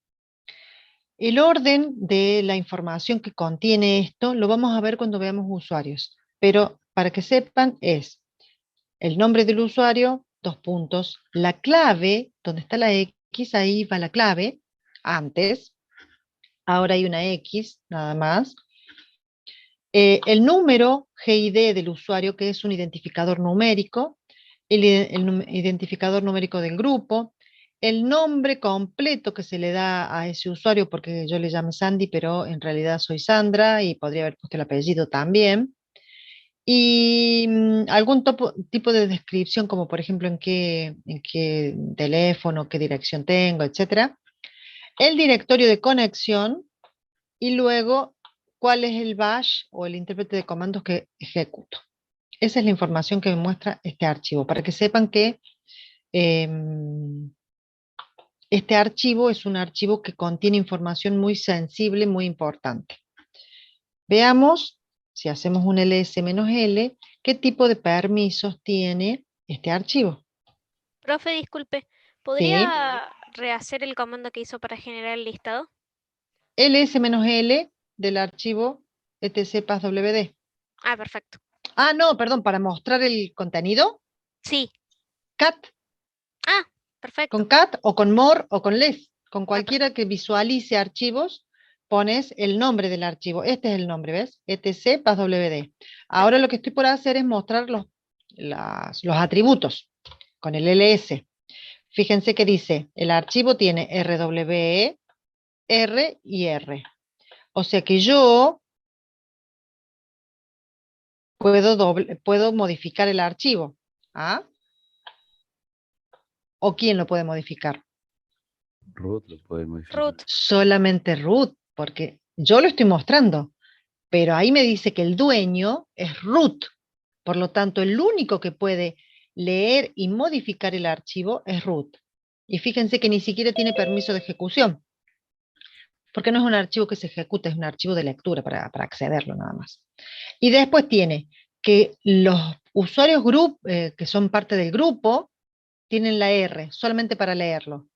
El orden de la información que contiene esto lo vamos a ver cuando veamos usuarios, pero para que sepan es el nombre del usuario, 2 puntos, la clave, donde está la X, ahí va la clave, antes, ahora hay una X, nada más. El número GID del usuario, que es un identificador numérico, el identificador numérico del grupo, el nombre completo que se le da a ese usuario, porque yo le llamo Sandy, pero en realidad soy Sandra y podría haber puesto el apellido también. Y algún tipo de descripción, como por ejemplo en qué teléfono, qué dirección tengo, etc. El directorio de conexión y luego cuál es el bash o el intérprete de comandos que ejecuto. Esa es la información que me muestra este archivo, para que sepan que este archivo es un archivo que contiene información muy sensible, muy importante. Veamos, si hacemos un ls-l, qué tipo de permisos tiene este archivo. Profe, disculpe, Sí. ¿podría rehacer el comando que hizo para generar el listado? ls-l del archivo etc-passwd. Ah, perfecto. Ah, no, perdón, para mostrar el contenido, Sí. cat, Ah, perfecto. con cat o con more o con less, con Ah, cualquiera que visualice archivos, pones el nombre del archivo. Este es el nombre, ¿ves? etc-passwd. Ahora lo que estoy por hacer es mostrar los atributos con el ls. Fíjense que dice, el archivo tiene RWE, R y R. O sea que yo puedo modificar el archivo. ¿Ah? ¿O quién lo puede modificar? Root lo puede modificar. root. Solamente root, porque yo lo estoy mostrando, pero ahí me dice que el dueño es root. Por lo tanto, el único que puede leer y modificar el archivo es root. Y fíjense que ni siquiera tiene permiso de ejecución, porque no es un archivo que se ejecuta, es un archivo de lectura para accederlo nada más. Y después tiene que los usuarios que son parte del grupo tienen la R solamente para leerlo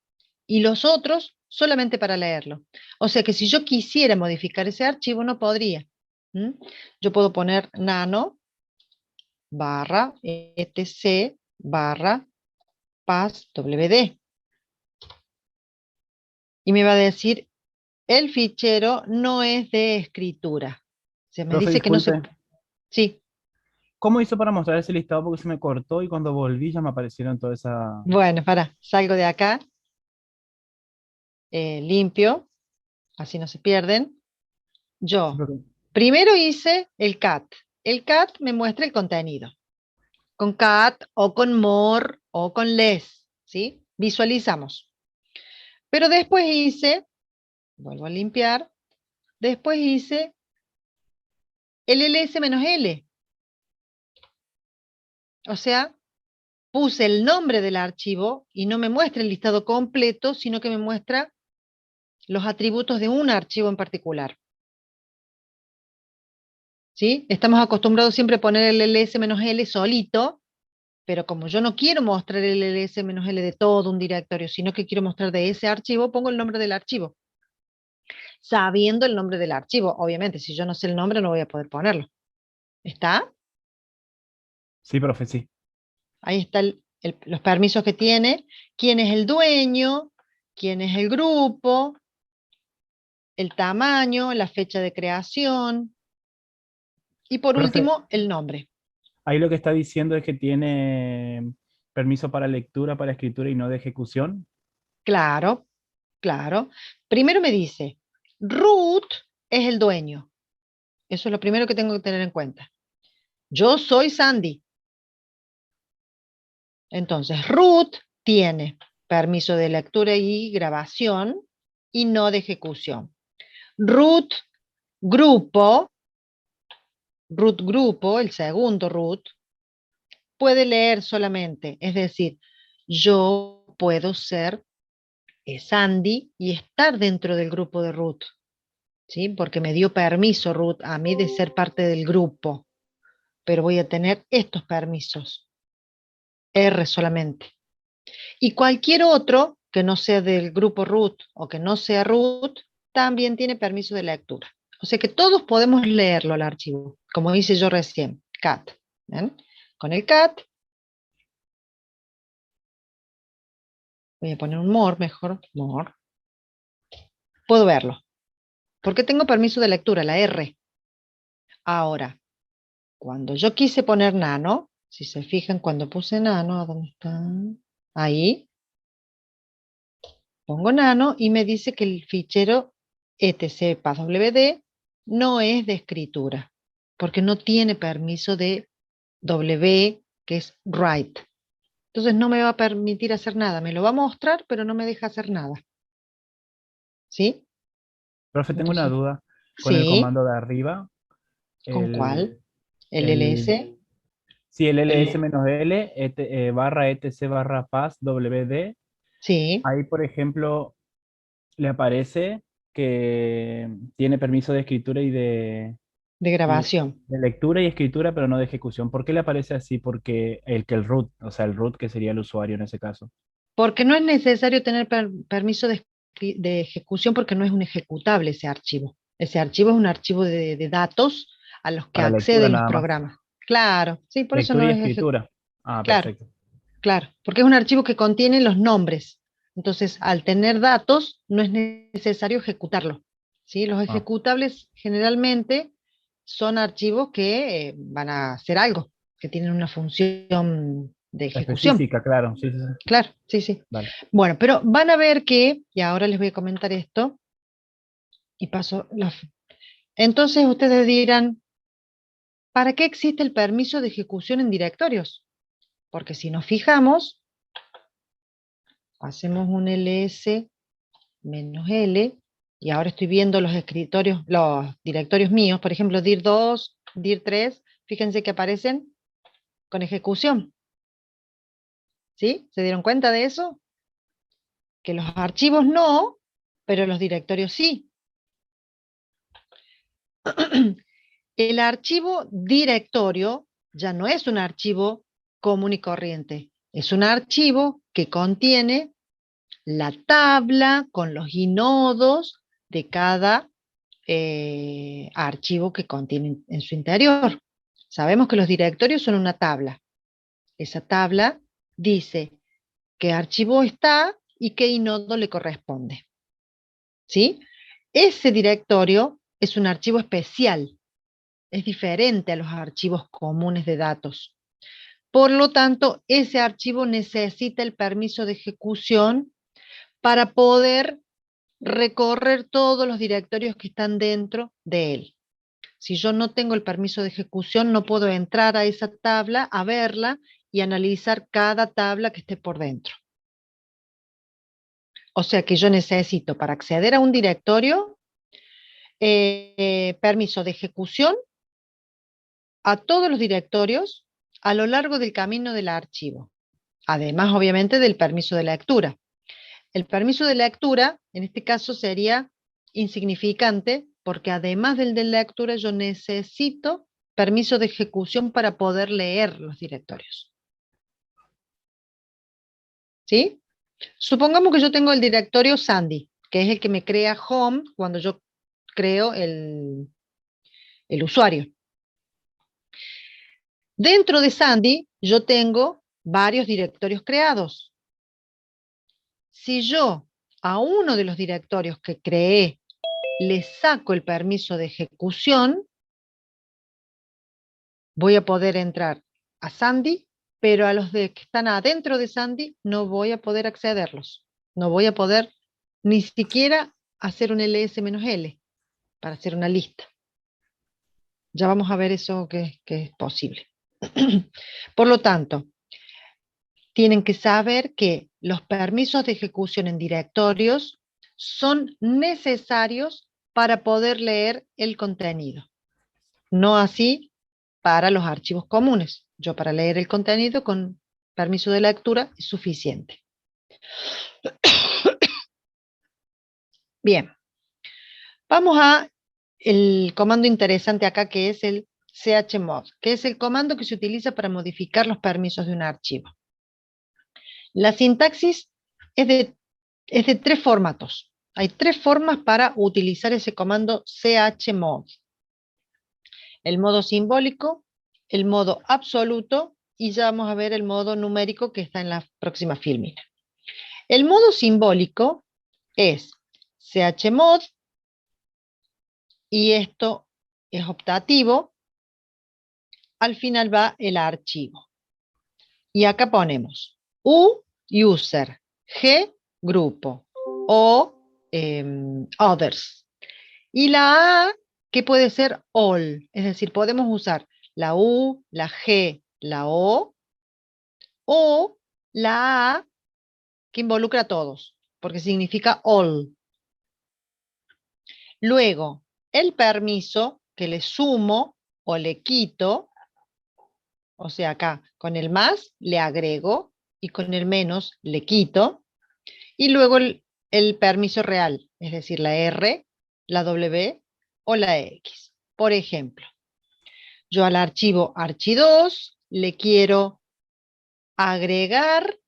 y los otros solamente para leerlo. O sea que si yo quisiera modificar ese archivo no podría. Yo puedo poner nano barra etc barra passwd y me va a decir el fichero no es de escritura. O sea, me Profe, dice que no se... disculpe, Sí, ¿cómo hizo para mostrar ese listado? Porque se me cortó y cuando volví ya me aparecieron todas esas... bueno, salgo de acá, limpio, así no se pierden. Yo primero hice el cat. El cat me muestra el contenido. Con cat o con more o con less, ¿sí? Visualizamos. Pero después hice, vuelvo a limpiar, después hice el ls-l. O sea, puse el nombre del archivo y no me muestra el listado completo, sino que me muestra los atributos de un archivo en particular. ¿Sí? Estamos acostumbrados siempre a poner el ls-l solito, pero como yo no quiero mostrar el ls-l de todo un directorio, sino que quiero mostrar de ese archivo, pongo el nombre del archivo. Sabiendo el nombre del archivo, obviamente, si yo no sé el nombre no voy a poder ponerlo. ¿Está? Sí, profe, sí. Ahí están los permisos que tiene, quién es el dueño, quién es el grupo, el tamaño, la fecha de creación y por Profe, último el nombre. ahí lo que está diciendo es que tiene permiso para lectura, para escritura y no de ejecución. Claro, claro. Primero me dice, root es el dueño. Eso es lo primero que tengo que tener en cuenta. Yo soy Sandy. Entonces, root tiene permiso de lectura y grabación y no de ejecución. Root grupo, el segundo root, puede leer solamente. Es decir, yo puedo ser Sandy y estar dentro del grupo de root, ¿sí? Porque me dio permiso root a mí de ser parte del grupo, pero voy a tener estos permisos, R solamente. Y cualquier otro que no sea del grupo root o que no sea root, también tiene permiso de lectura. O sea que todos podemos leerlo al archivo, como hice yo recién, cat. ¿Ven? Con el cat, voy a poner un more mejor, more. Puedo verlo, porque tengo permiso de lectura, la R. Ahora, cuando yo quise poner nano, si se fijan, cuando puse nano, ¿a dónde está? Ahí. Pongo nano y me dice que el fichero etc.pathwd no es de escritura, porque no tiene permiso de W, que es write. Entonces no me va a permitir hacer nada. Me lo va a mostrar, pero no me deja hacer nada. ¿Sí? Profe, tengo una Entonces, duda con el sí. comando de arriba. ¿Con cuál? ¿El el, ls? sí, el ls-l barra etc barra pass wd. Sí, Ahí, por ejemplo, le aparece que tiene permiso de escritura de y grabación. de lectura y escritura, pero no de ejecución. ¿Por qué le aparece así? Porque el root, o sea, el root que sería el usuario en ese caso. Porque no es necesario tener permiso de ejecución porque no es un ejecutable ese archivo. Ese archivo es un archivo de datos a los que Para lectura acceden los nada más. programas. Claro, sí, por eso Lectura no y es escritura. Ah, claro, perfecto. claro, porque es un archivo que contiene los nombres. Entonces, al tener datos, no es necesario ejecutarlo. ¿Sí? Los Ah, ejecutables generalmente son archivos que van a hacer algo, que tienen una función de ejecución. específica, claro. Sí, sí, sí. Claro, sí, sí. Vale. Bueno, pero van a ver que, y ahora les voy a comentar esto, y paso entonces ustedes dirán, ¿para qué existe el permiso de ejecución en directorios? Porque si nos fijamos, hacemos un ls -l, y ahora estoy viendo los escritorios, los directorios míos, por ejemplo, dir2, dir3, fíjense que aparecen con ejecución. ¿Sí? ¿Se dieron cuenta de eso? Que los archivos no, pero los directorios sí. El archivo directorio ya no es un archivo común y corriente, es un archivo que contiene la tabla con los inodos de cada archivo que contiene en su interior. Sabemos que los directorios son una tabla. Esa tabla dice qué archivo está y qué inodo le corresponde. ¿Sí? Ese directorio es un archivo especial. Es diferente a los archivos comunes de datos. Por lo tanto, ese archivo necesita el permiso de ejecución para poder recorrer todos los directorios que están dentro de él. Si yo no tengo el permiso de ejecución, no puedo entrar a esa tabla, a verla y analizar cada tabla que esté por dentro. O sea que yo necesito, para acceder a un directorio, permiso de ejecución a todos los directorios a lo largo del camino del archivo. Además, obviamente, del permiso de lectura. El permiso de lectura, en este caso, sería insignificante, porque además del de lectura, yo necesito permiso de ejecución para poder leer los directorios. ¿Sí? Supongamos que yo tengo el directorio Sandy, que es el que me crea home cuando yo creo el usuario. Dentro de Sandy, yo tengo varios directorios creados. Si yo a uno de los directorios que creé le saco el permiso de ejecución, voy a poder entrar a Sandy, pero a los que están adentro de Sandy no voy a poder accederlos. No voy a poder ni siquiera hacer un ls-l para hacer una lista. Ya vamos a ver eso que es posible. Por lo tanto, tienen que saber que los permisos de ejecución en directorios son necesarios para poder leer el contenido. No así para los archivos comunes. Yo para leer el contenido con permiso de lectura es suficiente. Bien, vamos a el comando interesante acá que es el chmod, que es el comando que se utiliza para modificar los permisos de un archivo. La sintaxis es de 3 formatos. Hay 3 formas para utilizar ese comando chmod. El modo simbólico, el modo absoluto y ya vamos a ver el modo numérico que está en la próxima filmina. El modo simbólico es chmod y esto es optativo. Al final va el archivo. Y acá ponemos U, user, G, grupo, O, others. Y la A, que puede ser all, es decir, podemos usar la U, la G, la O la A, que involucra a todos, porque significa all. Luego, el permiso que le sumo o le quito, o sea, acá con el más le agrego y con el menos le quito. Y luego el permiso real, es decir, la R, la W o la X. Por ejemplo, yo al archivo archi2 le quiero agregar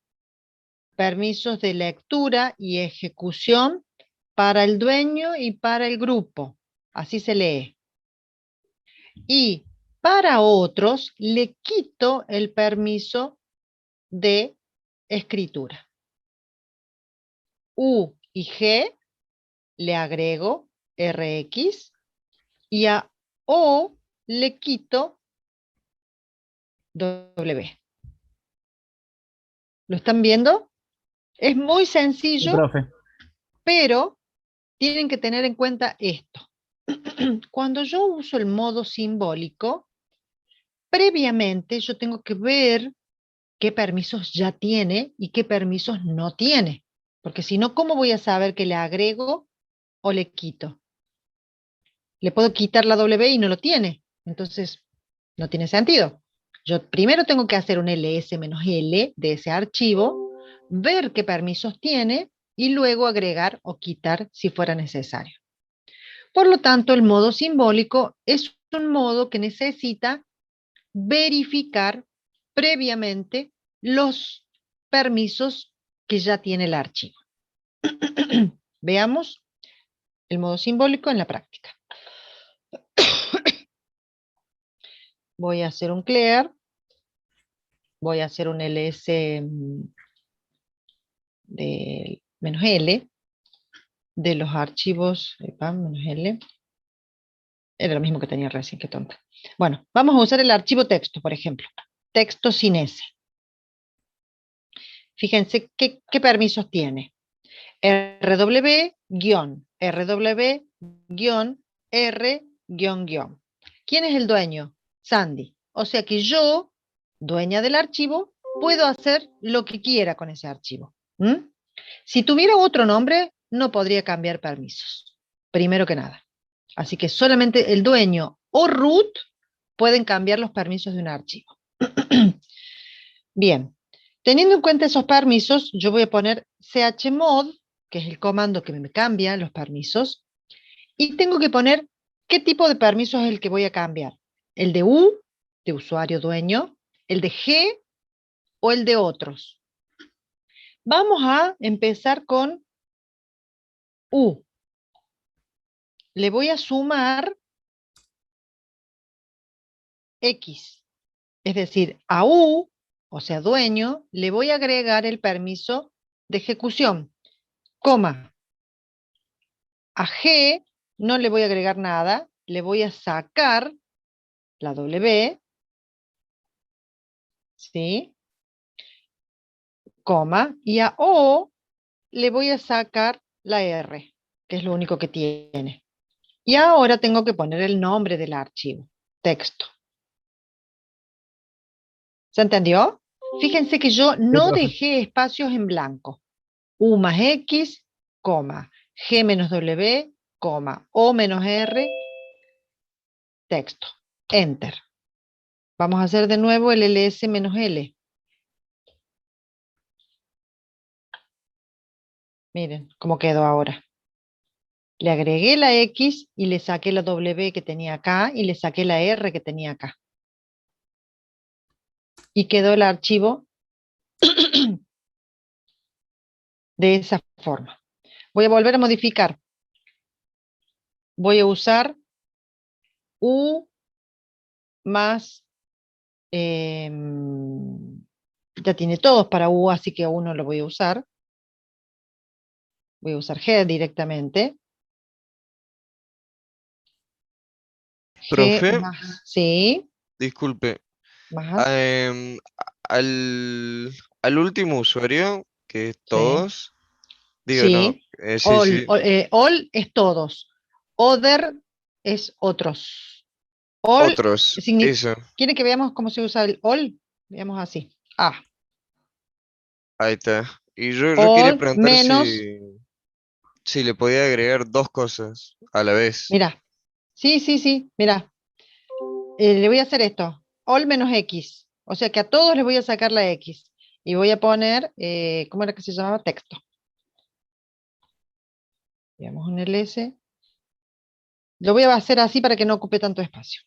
permisos de lectura y ejecución para el dueño y para el grupo. Así se lee. Y para otros le quito el permiso de escritura. U y G le agrego RX y a O le quito W. ¿Lo están viendo? Es muy Sí, sencillo, profe. pero tienen que tener en cuenta esto. Cuando yo uso el modo simbólico, previamente yo tengo que ver qué permisos ya tiene y qué permisos no tiene. Porque si no, ¿cómo voy a saber que le agrego o le quito? Le puedo quitar la W y no lo tiene. Entonces, no tiene sentido. Yo primero tengo que hacer un ls-l de ese archivo, ver qué permisos tiene y luego agregar o quitar si fuera necesario. Por lo tanto, el modo simbólico es un modo que necesita verificar previamente los permisos que ya tiene el archivo. Veamos el modo simbólico en la práctica. Voy a hacer un clear, voy a hacer un ls de -l de los archivos, -l, era lo mismo que tenía recién, qué tonta. Bueno, vamos a usar el archivo texto, por ejemplo, texto sin S. Fíjense qué permisos tiene. RW-, R-, ¿Quién es el dueño? Sandy. O sea que yo, dueña del archivo, puedo hacer lo que quiera con ese archivo. Si tuviera otro nombre, no podría cambiar permisos. Primero que nada. Así que solamente el dueño o root pueden cambiar los permisos de un archivo. Bien, teniendo en cuenta esos permisos, yo voy a poner chmod, que es el comando que me cambia los permisos, y tengo que poner qué tipo de permiso es el que voy a cambiar. El de U, de usuario dueño, el de G o el de otros. Vamos a empezar con U. Le voy a sumar X, es decir, a U, o sea, dueño, le voy a agregar el permiso de ejecución, coma. A G no le voy a agregar nada, le voy a sacar la W, ¿sí? Coma, y a O le voy a sacar la R, que es lo único que tiene. Y ahora tengo que poner el nombre del archivo, texto. ¿Se entendió? Fíjense que yo no profe. dejé espacios en blanco. U más X, coma, G menos W, coma, O menos R, texto. Enter. Vamos a hacer de nuevo el ls menos L. Miren cómo quedó ahora. Le agregué la X y le saqué la W que tenía acá y le saqué la R que tenía acá. Y quedó el archivo de esa forma. Voy a volver a modificar. Voy a usar U más, ya tiene todos para U, así que a U no lo voy a usar. Voy a usar G directamente. G Profe, más, sí, disculpe. más, em, al último usuario, que es sí, todos, digo, no, sí. sí, All, sí, all es todos. Other es otros. All, otros, eso, ¿quiere que veamos cómo se usa el all? Veamos así. Ah, ahí está. Y yo quería all preguntar menos, si le podía agregar dos cosas a la vez. mira. Sí, sí, sí, mira. Le voy a hacer esto. All menos X. O sea que a todos les voy a sacar la X. Y voy a poner, ¿cómo era que se llamaba? Texto. Veamos un ls. Lo voy a hacer así para que no ocupe tanto espacio.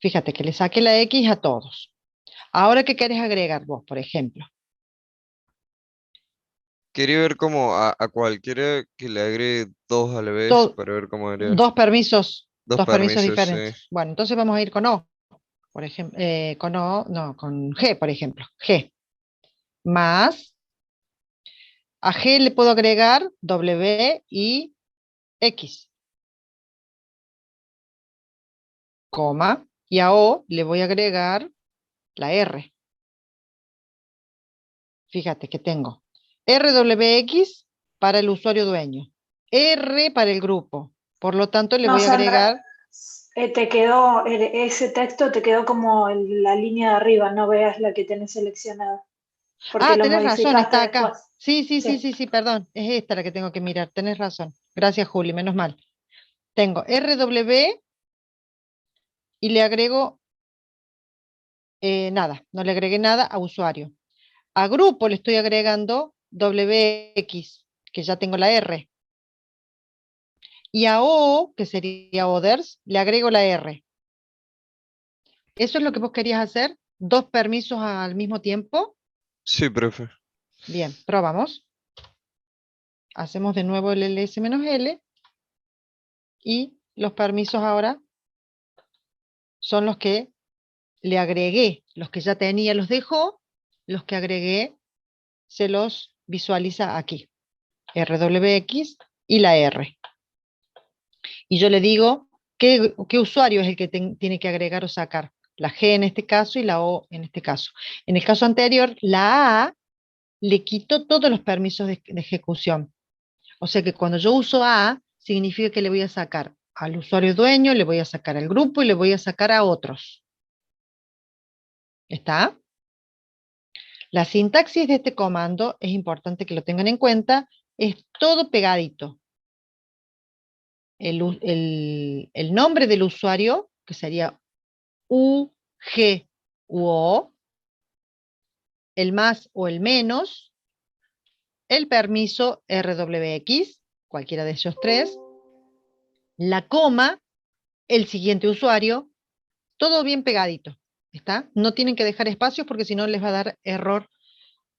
Fíjate que le saqué la X a todos. Ahora, ¿qué querés agregar vos, por ejemplo? Quería ver cómo a cualquiera que le agregue dos a la vez To- para ver cómo haría. Dos dos permisos permisos, sí. diferentes. Bueno, entonces vamos a ir con O, por ejemplo, con O, no, con G, por ejemplo. G. Más, a G le puedo agregar W y X. Coma, y a O le voy a agregar la R. Fíjate que tengo RWX para el usuario dueño, R para el grupo. Por lo tanto, le No, voy a Sandra, agregar, te quedó, ese texto te quedó como la línea de arriba, no veas la que tenés seleccionada, porque lo tenés razón, modificaste está acá. después. Sí, sí, sí, Sí. sí, sí, perdón. Es esta la que tengo que mirar, tenés razón. Gracias, Juli, menos mal. Tengo RW y le agrego nada, no le agregué nada a usuario. A grupo le estoy agregando WX, que ya tengo la R. Y a O, que sería others, le agrego la R. ¿Eso es lo que vos querías hacer? ¿Dos permisos al mismo tiempo? Sí, profe. Bien, probamos. Hacemos de nuevo el ls-l y los permisos ahora son los que le agregué. Los que ya tenía los dejó, los que agregué se los visualiza aquí. RWX y la R. Y yo le digo qué usuario es el que tiene que agregar o sacar. La G en este caso y la O en este caso. En el caso anterior, la A le quito todos los permisos de ejecución. O sea que cuando yo uso A, significa que le voy a sacar al usuario dueño, le voy a sacar al grupo y le voy a sacar a otros. ¿Está? La sintaxis de este comando es importante que lo tengan en cuenta. Es todo pegadito. El nombre del usuario, que sería U, G u O, el más o el menos, el permiso RWX, cualquiera de esos tres, la coma, el siguiente usuario, todo bien pegadito, ¿está? No tienen que dejar espacios porque si no les va a dar error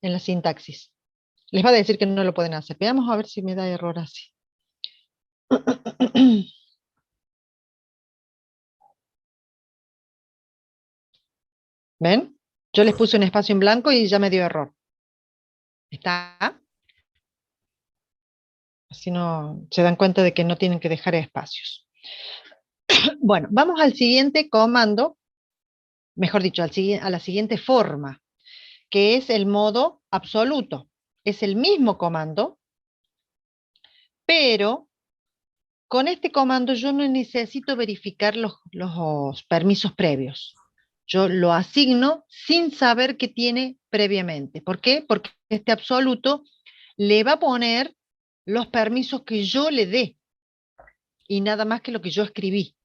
en la sintaxis. Les va a decir que no lo pueden hacer. Veamos a ver si me da error así. ¿Ven? Yo les puse un espacio en blanco y ya me dio error. ¿Está? Así no se dan cuenta de que no tienen que dejar espacios. Bueno, vamos al siguiente comando, mejor dicho, a la siguiente forma, que es el modo absoluto. Es el mismo comando, pero con este comando yo no necesito verificar los permisos previos. Yo lo asigno sin saber qué tiene previamente. ¿Por qué? Porque este absoluto le va a poner los permisos que yo le dé y nada más que lo que yo escribí.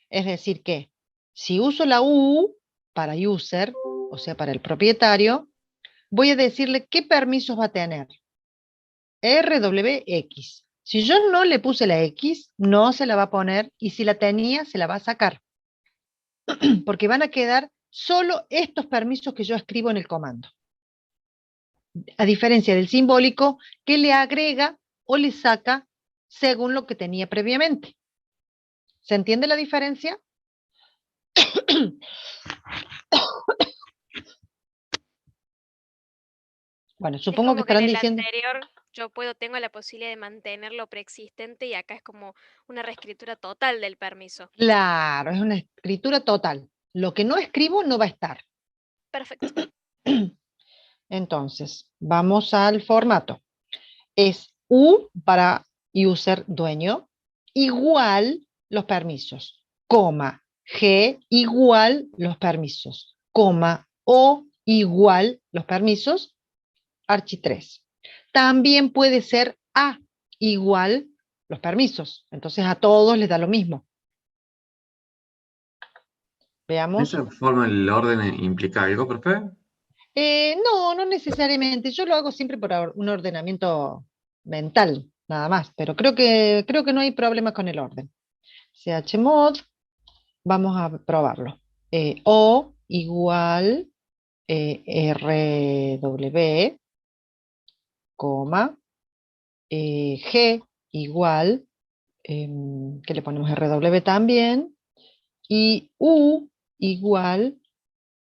Es decir que si uso la U para user, o sea, para el propietario, voy a decirle qué permisos va a tener. RWX. Si yo no le puse la X, no se la va a poner, y si la tenía, se la va a sacar. Porque van a quedar solo estos permisos que yo escribo en el comando. A diferencia del simbólico, que le agrega o le saca según lo que tenía previamente. ¿Se entiende la diferencia? Bueno, Es supongo que como que en estarán el diciendo, anterior tengo la posibilidad de mantener lo preexistente y acá es como una reescritura total del permiso. claro, es una escritura total. Lo que no escribo no va a estar. Perfecto. Entonces, vamos al formato. Es U para user dueño, igual los permisos, coma, G igual los permisos, coma, O igual los permisos, archi3. También puede ser A igual los permisos. Entonces a todos les da lo mismo. Veamos. ¿Esa forma el orden implica algo, profe? No, no necesariamente. Yo lo hago siempre por un ordenamiento mental, nada más. Pero creo que no hay problema con el orden. Chmod, vamos a probarlo. O igual RW, coma, G igual, que le ponemos RW también, y U igual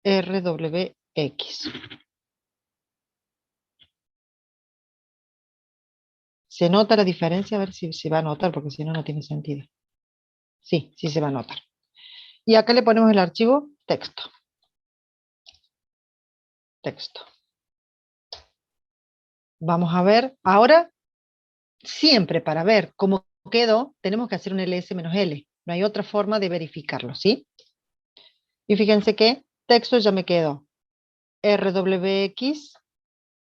RWX. ¿Se nota la diferencia? A ver si se va a notar, porque si no, no tiene sentido. Sí, sí se va a notar. Y acá le ponemos el archivo texto. Texto. Vamos a ver, ahora, siempre para ver cómo quedó, tenemos que hacer un ls-l. No hay otra forma de verificarlo, ¿sí? Y fíjense que texto ya me quedó RWX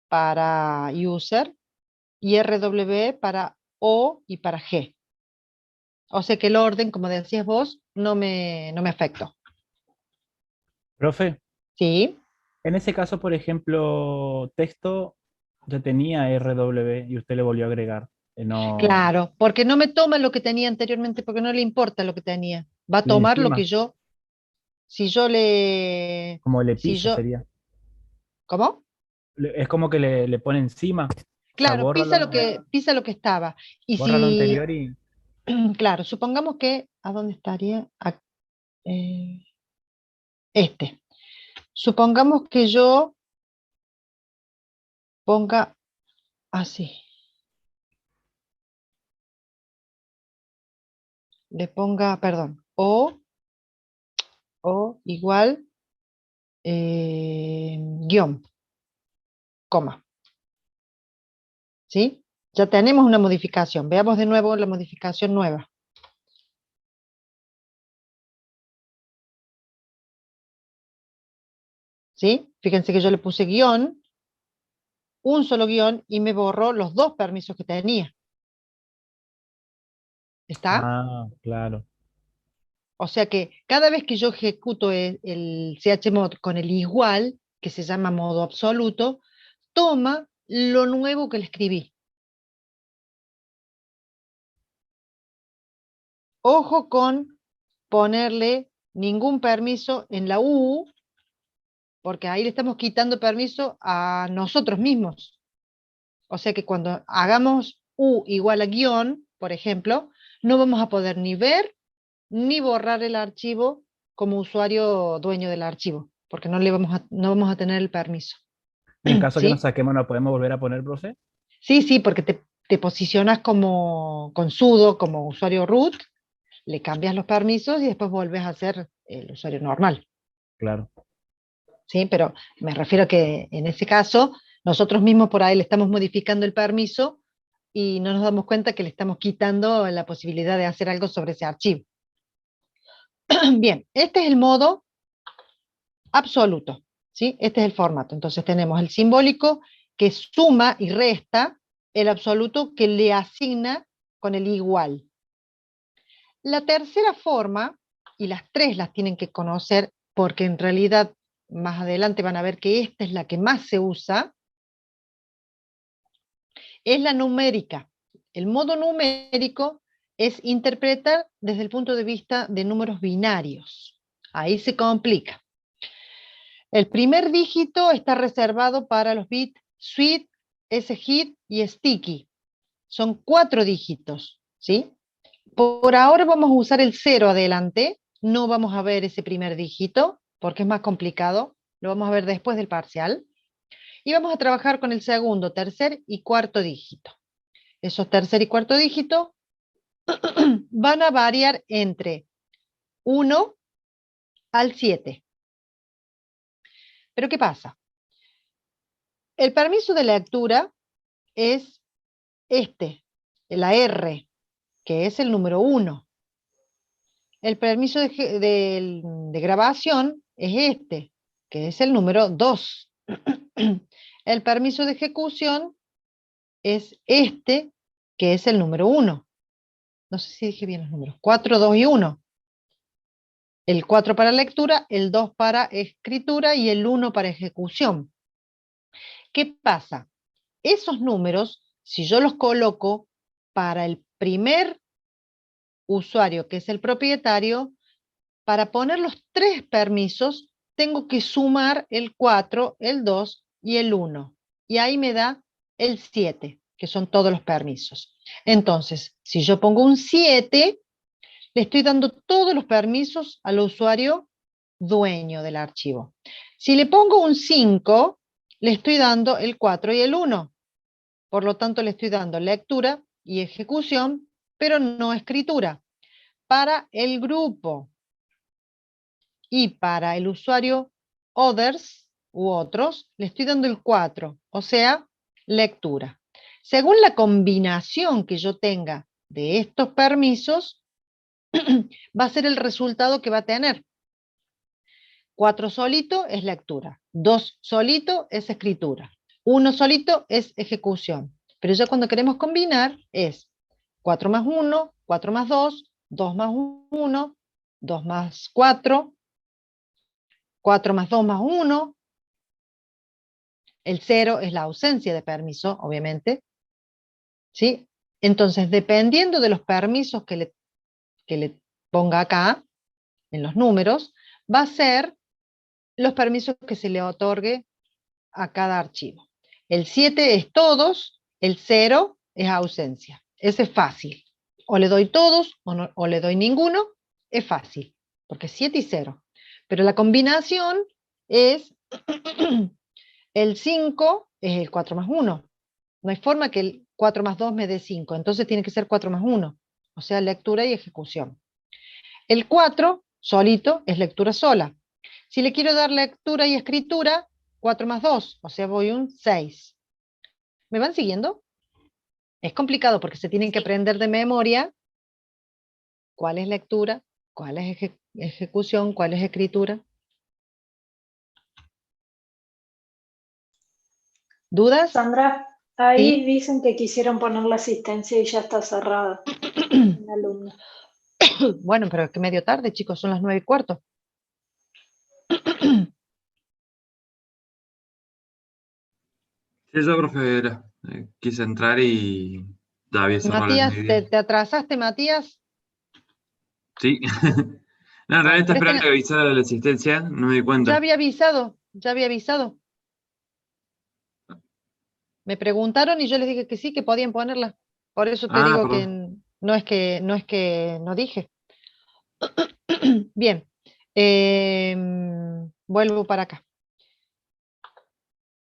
para user y RW para O y para G. O sea que el orden, como decías vos, no me afectó. Profe, ¿Sí? en ese caso, por ejemplo, texto ya tenía RW y usted le volvió a agregar. No, Claro, porque no me toma lo que tenía anteriormente, porque no le importa lo que tenía. Va a le tomar lo encima, que yo, si yo le, como le si pisa yo, sería. ¿cómo? Es como que le pone encima. O sea, Claro, pisa lo que estaba. Y borra lo si, anterior y claro, supongamos que, ¿a dónde estaría? Este. Supongamos que yo ponga así. Le ponga, perdón, o igual, guión, coma. ¿Sí? Ya tenemos una modificación. Veamos de nuevo la modificación nueva. ¿Sí? Fíjense que yo le puse guión, un solo guión, y me borró los dos permisos que tenía. ¿Está? ah, claro. O sea que cada vez que yo ejecuto el chmod con el igual, que se llama modo absoluto, toma lo nuevo que le escribí. Ojo con ponerle ningún permiso en la U, porque ahí le estamos quitando permiso a nosotros mismos. O sea que cuando hagamos U igual a guión, por ejemplo, no vamos a poder ni ver ni borrar el archivo como usuario dueño del archivo, porque no vamos a tener el permiso. En caso que nos ¿Sí? saquemos, ¿la podemos volver a poner, profe? Sí, porque te posicionas con sudo, como usuario root, le cambias los permisos y después vuelves a ser el usuario normal. Claro. ¿Sí? Pero me refiero a que en ese caso, nosotros mismos por ahí le estamos modificando el permiso y no nos damos cuenta que le estamos quitando la posibilidad de hacer algo sobre ese archivo. Bien, este es el modo absoluto, ¿sí? Este es el formato. Entonces tenemos el simbólico que suma y resta, el absoluto que le asigna con el igual. La tercera forma, y las tres las tienen que conocer porque en realidad más adelante van a ver que esta es la que más se usa, es la numérica. El modo numérico es interpretar desde el punto de vista de números binarios. Ahí se complica. El primer dígito está reservado para los bits sweet, shit y sticky. Son 4 dígitos, ¿sí? Por ahora vamos a usar el 0 adelante. No vamos a ver ese primer dígito, porque es más complicado. Lo vamos a ver después del parcial. Y vamos a trabajar con el segundo, tercer y cuarto dígito. Esos tercer y cuarto dígitos van a variar entre 1 al 7. Pero ¿qué pasa? El permiso de lectura es la R, que es el número 1. El permiso de grabación es que es el número 2. El permiso de ejecución es que es el número 1. No sé si dije bien los números. 4, 2 y 1. El 4 para lectura, el 2 para escritura y el 1 para ejecución. ¿Qué pasa? Esos números, si yo los coloco para el primer usuario, que es el propietario, para poner los 3 permisos, tengo que sumar el 4, el 2 y el 1. Y ahí me da el 7, que son todos los permisos. Entonces, si yo pongo un 7, le estoy dando todos los permisos al usuario dueño del archivo. Si le pongo un 5, le estoy dando el 4 y el 1. Por lo tanto, le estoy dando lectura y ejecución, pero no escritura. Para el grupo y para el usuario others u otros, le estoy dando el 4, o sea, lectura. Según la combinación que yo tenga de estos permisos, va a ser el resultado que va a tener. 4 solito es lectura, 2 solito es escritura, 1 solito es ejecución. Pero ya cuando queremos combinar es 4 más 1, 4 más 2, 2 más 1, 2 más 4, 4 más 2 más 1. El 0 es la ausencia de permiso, obviamente. ¿Sí? Entonces, dependiendo de los permisos que le ponga acá, en los números, va a ser los permisos que se le otorgue a cada archivo. El 7 es todos, el 0 es ausencia. Ese es fácil. O le doy todos o le doy ninguno, es fácil, porque 7 y 0. Pero la combinación es el 5 es el 4 más 1. No hay forma que el 4 más 2 me dé 5, entonces tiene que ser 4 más 1, o sea, lectura y ejecución. El 4 solito es lectura sola. Si le quiero dar lectura y escritura, 4 más 2, o sea, voy un 6. ¿Me van siguiendo? Es complicado porque se tienen que aprender de memoria cuál es lectura, cuál es ejecución, cuál es escritura. ¿Dudas? Sandra, ahí ¿Sí? dicen que quisieron poner la asistencia y ya está cerrada. Un alumno. Bueno, pero es que medio tarde, chicos, son las 9:15. Sí, yo, profe, quise entrar y ya había cerrado el Matías, medio. ¿te atrasaste, Matías? Sí. No, en realidad Bueno, está esperando que avisara de la asistencia, no me di ya cuenta. había avisado, ya había avisado. Me preguntaron y yo les dije que sí, que podían ponerla. Por eso te digo que Perdón. no es que no dije. Bien, vuelvo para acá.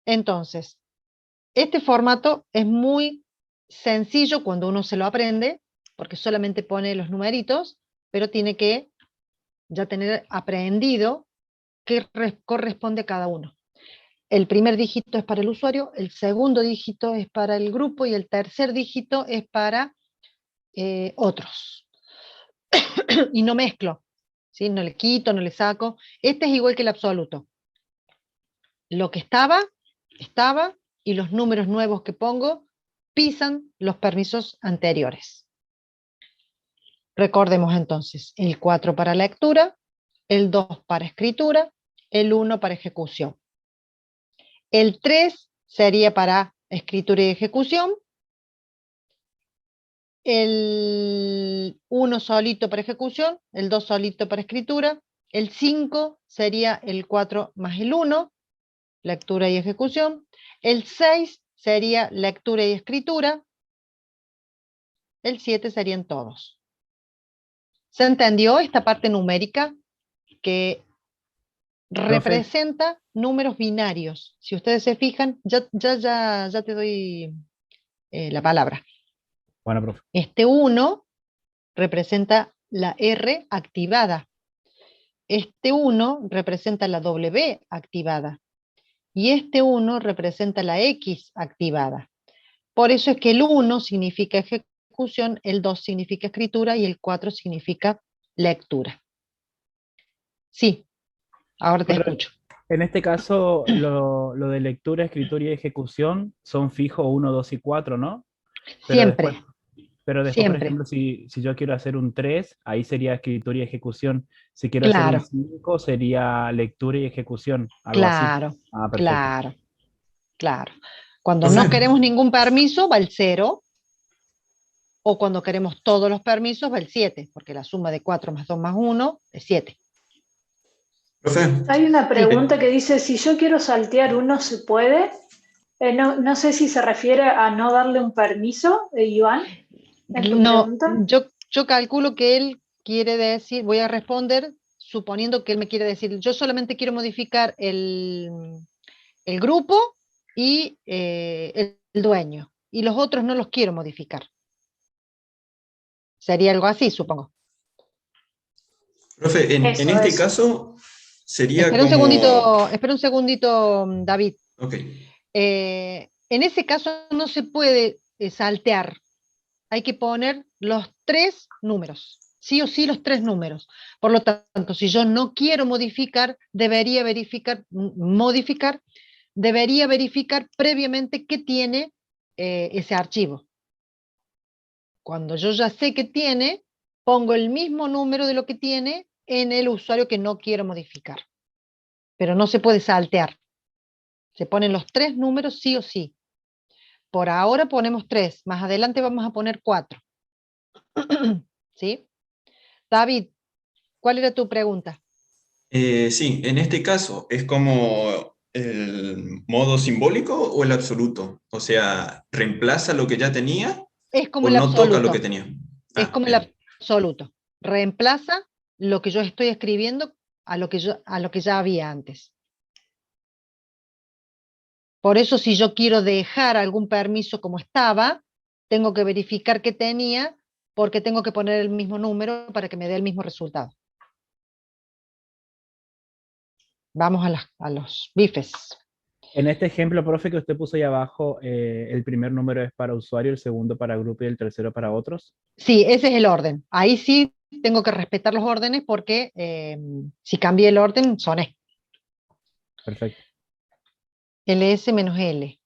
Entonces, este formato es muy sencillo cuando uno se lo aprende, porque solamente pone los numeritos, pero tiene que ya tener aprendido qué corresponde a cada uno. El primer dígito es para el usuario, el segundo dígito es para el grupo y el tercer dígito es para otros. Y no mezclo, ¿sí? No le quito, no le saco. Este es igual que el absoluto. Lo que estaba, estaba, y los números nuevos que pongo pisan los permisos anteriores. Recordemos entonces, el 4 para lectura, el 2 para escritura, el 1 para ejecución. El 3 sería para escritura y ejecución, el 1 solito para ejecución, el 2 solito para escritura, el 5 sería el 4 más el 1, lectura y ejecución, el 6 sería lectura y escritura, el 7 serían todos. ¿Se entendió esta parte numérica que representa números binarios? Si ustedes se fijan, ya te doy la palabra. Bueno, profe. Este 1 representa la R activada. Este 1 representa la W activada. Y este 1 representa la X activada. Por eso es que el 1 significa ejecución, el 2 significa escritura y el 4 significa lectura. Sí, ahora te Pero escucho. en este caso, lo de lectura, escritura y ejecución son fijos 1, 2 y 4, ¿no? Siempre, Pero después, por siempre. ejemplo, si yo quiero hacer un 3, ahí sería escritura y ejecución. Si quiero hacer un Claro, 5, sería lectura y ejecución, algo así. claro, Ah, perfecto. claro. Cuando no Profe, queremos ningún permiso, va el 0. O cuando queremos todos los permisos, va el 7, porque la suma de 4 más 2 más 1 es 7. profe, Hay una Sí. pregunta que dice, si yo quiero saltear uno, ¿se puede? No sé si se refiere a no darle un permiso, Iván, en tu No, pregunta. yo calculo que él quiere decir, voy a responder suponiendo que él me quiere decir, yo solamente quiero modificar el grupo y el dueño, y los otros no los quiero modificar. Sería algo así, supongo. profe, en Eso, este eso. caso sería como... Espera un segundito, David. Ok, En ese caso no se puede saltear. Hay que poner los 3 números. Sí o sí los 3 números. Por lo tanto, si yo no quiero modificar, debería verificar previamente qué tiene ese archivo. Cuando yo ya sé que tiene, pongo el mismo número de lo que tiene en el usuario que no quiero modificar. Pero no se puede saltear. Se ponen los 3 números sí o sí. Por ahora ponemos 3, más adelante vamos a poner 4. ¿Sí? David, ¿cuál era tu pregunta? sí, en este caso, ¿es como el modo simbólico o el absoluto? O sea, ¿reemplaza lo que ya tenía Es como o el no toca lo que absoluto. tenía? Es Ah, como el bien. absoluto. Reemplaza lo que yo estoy escribiendo a lo que ya había antes. Por eso, si yo quiero dejar algún permiso como estaba, tengo que verificar qué tenía, porque tengo que poner el mismo número para que me dé el mismo resultado. Vamos a los bifes. En este ejemplo, profe, que usted puso ahí abajo, el primer número es para usuario, el segundo para grupo y el tercero para otros. Sí, ese es el orden. Ahí sí tengo que respetar los órdenes porque si cambié el orden, soné. Perfecto. ls menos L.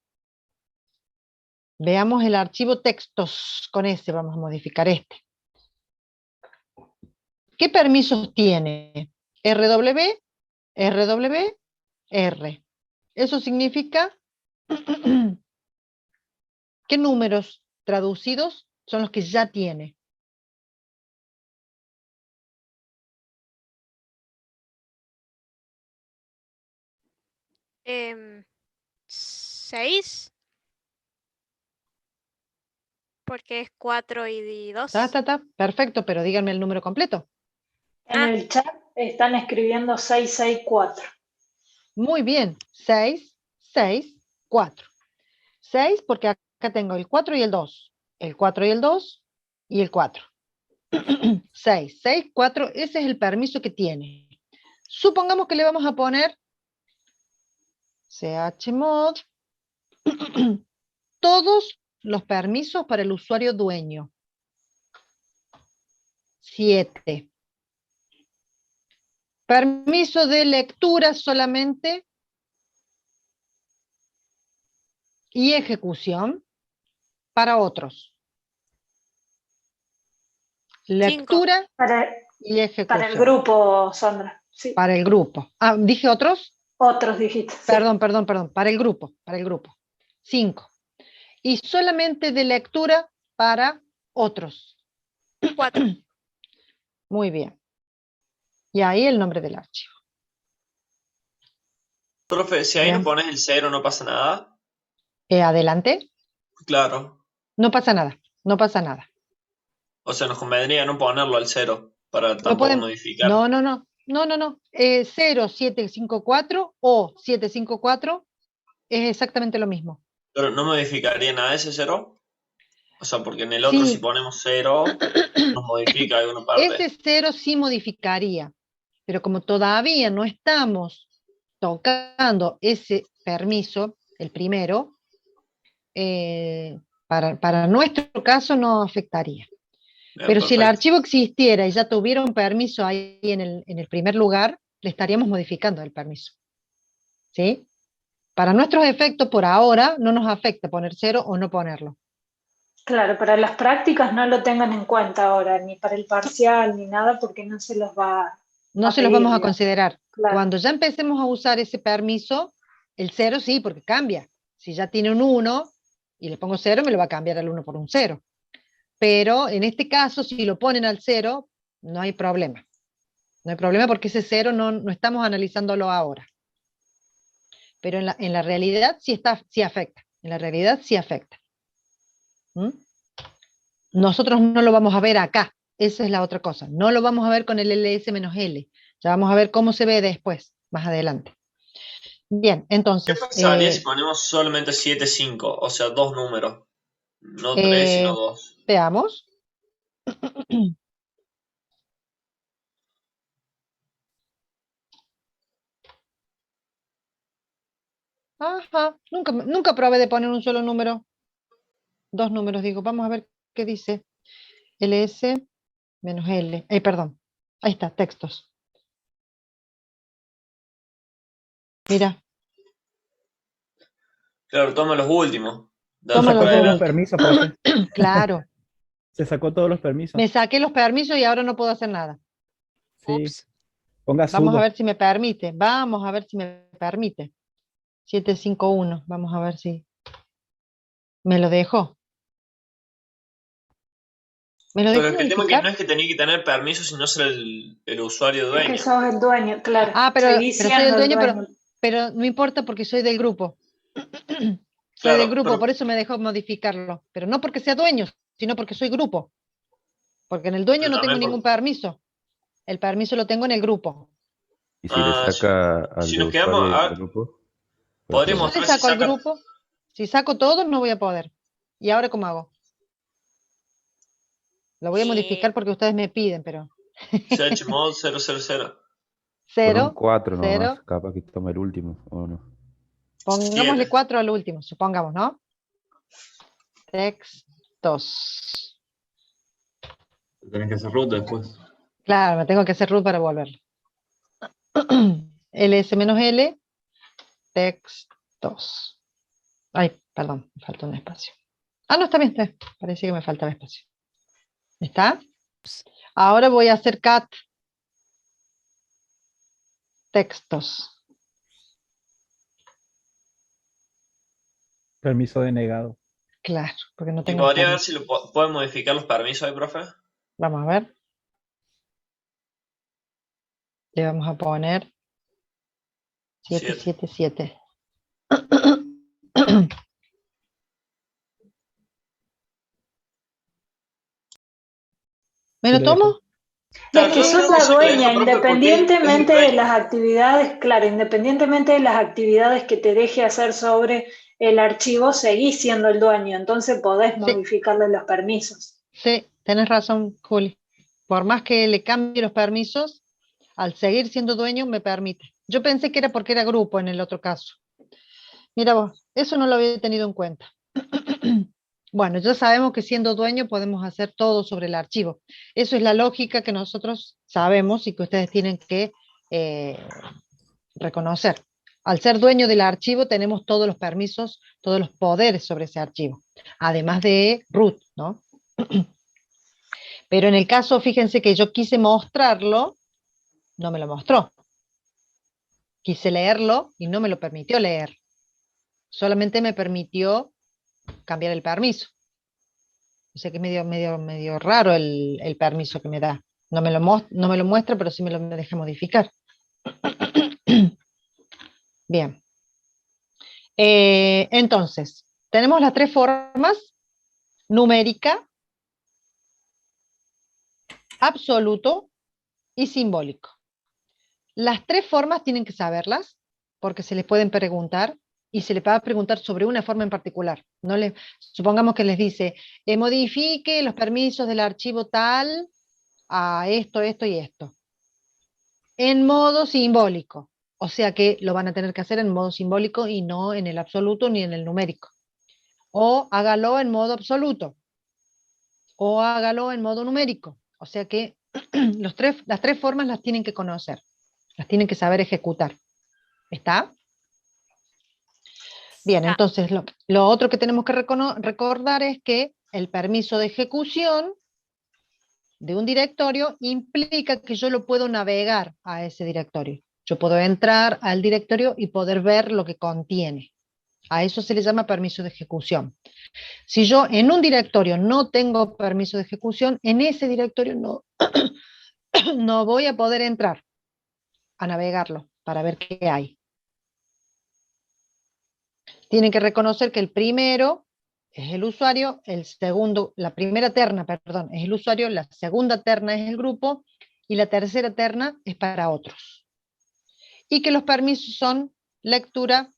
Veamos el archivo textos. Con ese vamos a modificar este. ¿Qué permisos tiene? RW, RW, R. Eso significa qué números traducidos son los que ya tiene. Em, 6, porque es 4 y 2. Perfecto, pero díganme el número completo. En el chat están escribiendo 664. Muy bien, 6, 6, 4. 6 porque acá tengo el 4 y el 2. El 4 y el 2 y el 4. 6, 6, 4, ese es el permiso que tiene. Supongamos que le vamos a poner chmod todos los permisos para el usuario dueño. 7. Permiso de lectura solamente y ejecución para otros. Lectura y ejecución. Para el grupo, Sandra. Sí. Para el grupo. Ah, ¿dije otros? Otros dijiste. Sí. Perdón. Para el grupo. 5. Y solamente de lectura para otros. 4. Muy bien. Y ahí el nombre del archivo. Profe, si ahí Bien. no pones el 0 no pasa nada. Adelante. Claro. No pasa nada. No pasa nada. O sea, nos convendría no ponerlo al 0 para Lo tampoco pueden... modificar. No. 0754 o 754 es exactamente lo mismo. Pero no modificaría nada ese 0. O sea, porque en el otro si Sí, ponemos 0, nos modifica alguna parte. ese 0 sí modificaría, pero como todavía no estamos tocando ese permiso, el primero, para nuestro caso no afectaría. Bien, Pero si el perfecto. archivo existiera y ya tuviera un permiso ahí en el primer lugar, le estaríamos modificando el permiso. ¿Sí? Para nuestros efectos, por ahora, no nos afecta poner 0 o no ponerlo. Claro, para las prácticas no lo tengan en cuenta ahora, ni para el parcial, ni nada, porque no se los va No a se los pedir, vamos a digamos. considerar. Claro, Cuando ya empecemos a usar ese permiso, el 0 sí, porque cambia. Si ya tiene un 1 y le pongo 0, me lo va a cambiar al 1 por un 0. Pero en este caso, si lo ponen al 0, no hay problema. No hay problema porque ese 0 no estamos analizándolo ahora. Pero en la realidad sí afecta. En la realidad sí afecta. ¿Mm? Nosotros no lo vamos a ver acá. Esa es la otra cosa. No lo vamos a ver con el ls-l. Ya vamos a ver cómo se ve después, más adelante. Bien, ¿Qué entonces, pasaría si ponemos solamente 7, 5? O sea, 2 números. No 3, sino 2. veamos. Ajá, nunca probé de poner un solo número. 2 números, digo. Vamos a ver qué dice. ls menos l. Perdón. Ahí está, textos. Mira, Claro, toma los últimos. De toma atrás Sacó los para todos dos. los adelante. permisos, profe. Claro. Se sacó todos los permisos. Me saqué los permisos y ahora no puedo hacer nada. Sí. Ups. Ponga Vamos a sudo. ver si me permite. Vamos a ver si me permite. 751. Vamos a ver si me lo dejó. ¿Me lo Pero dejó es que el tema que no modificar? es que tenía que tener permiso, sino ser el usuario es que dueño. sos el dueño, claro. Ah, Seguís pero soy el siendo el dueño, dueño. pero no importa porque soy del grupo. Soy del Claro, grupo, pero por eso me dejó modificarlo. Pero no porque sea dueño, sino porque soy grupo. Porque en el dueño no tengo también ningún por... permiso. El permiso lo tengo en el grupo. Y si le si, saca al si de nos quedamos... usuario del grupo, puede Si podríamos yo poner. le mostrar si saco al saca grupo, si saco todo, no voy a poder. ¿Y ahora cómo hago? Lo voy a modificar porque ustedes me piden, pero chmod 000 Con un 0, 4 nomás, 0. capaz que tome el último, o no. Pongámosle 7. 4 al último, supongamos, ¿no? Textos. Tenés que hacer root después. Claro, me tengo que hacer root para volverlo. ls-l, textos. Ay, perdón, me falta un espacio. Ah, no, está bien, está bien. Parece que me faltaba espacio. ¿Está? Ahora voy a hacer cat textos. Permiso denegado. Claro, porque no ¿Y tengo los podría ver permisos. si lo pueden modificar los permisos ahí, profe? Vamos a ver. Le vamos a poner 777. ¿Me Sí lo le dejó. tomo? Es Claro, que yo sos creo que la sí le deja, dueña, profe, porque es el independientemente de dueño. las actividades, claro, independientemente de las actividades que te deje hacer sobre el archivo, seguís siendo el dueño, entonces podés Sí, modificarle los permisos. sí, tenés razón, Juli. Por más que le cambie los permisos, al seguir siendo dueño me permite. Yo pensé que era porque era grupo en el otro caso. Mira vos, eso no lo había tenido en cuenta. Bueno, ya sabemos que siendo dueño podemos hacer todo sobre el archivo. Eso es la lógica que nosotros sabemos y que ustedes tienen que reconocer. Al ser dueño del archivo tenemos todos los permisos, todos los poderes sobre ese archivo, además de root, ¿no? Pero en el caso, fíjense que yo quise mostrarlo, no me lo mostró. Quise leerlo y no me lo permitió leer. Solamente me permitió cambiar el permiso. O sea que es medio raro el permiso que me da. No me lo muestra, pero sí me deja modificar. Bien. Entonces, tenemos las tres formas: numérica, absoluto y simbólico. Las tres formas tienen que saberlas, porque se les pueden preguntar, y se les va a preguntar sobre una forma en particular. Supongamos que les dice, modifique los permisos del archivo tal a esto, esto y esto, en modo simbólico. O sea que lo van a tener que hacer en modo simbólico y no en el absoluto ni en el numérico. O hágalo en modo absoluto, o hágalo en modo numérico. O sea que las tres formas las tienen que conocer, las tienen que saber ejecutar. ¿Está? Bien, entonces lo otro que tenemos que recordar es que el permiso de ejecución de un directorio implica que yo lo puedo navegar a ese directorio. Yo puedo entrar al directorio y poder ver lo que contiene. A eso se le llama permiso de ejecución. Si yo en un directorio no tengo permiso de ejecución, en ese directorio no voy a poder entrar a navegarlo para ver qué hay. Tienen que reconocer que el primero es el usuario, el segundo, la primera terna, perdón, es el usuario, la segunda terna es el grupo y la tercera terna es para otros. Y que los permisos son lectura,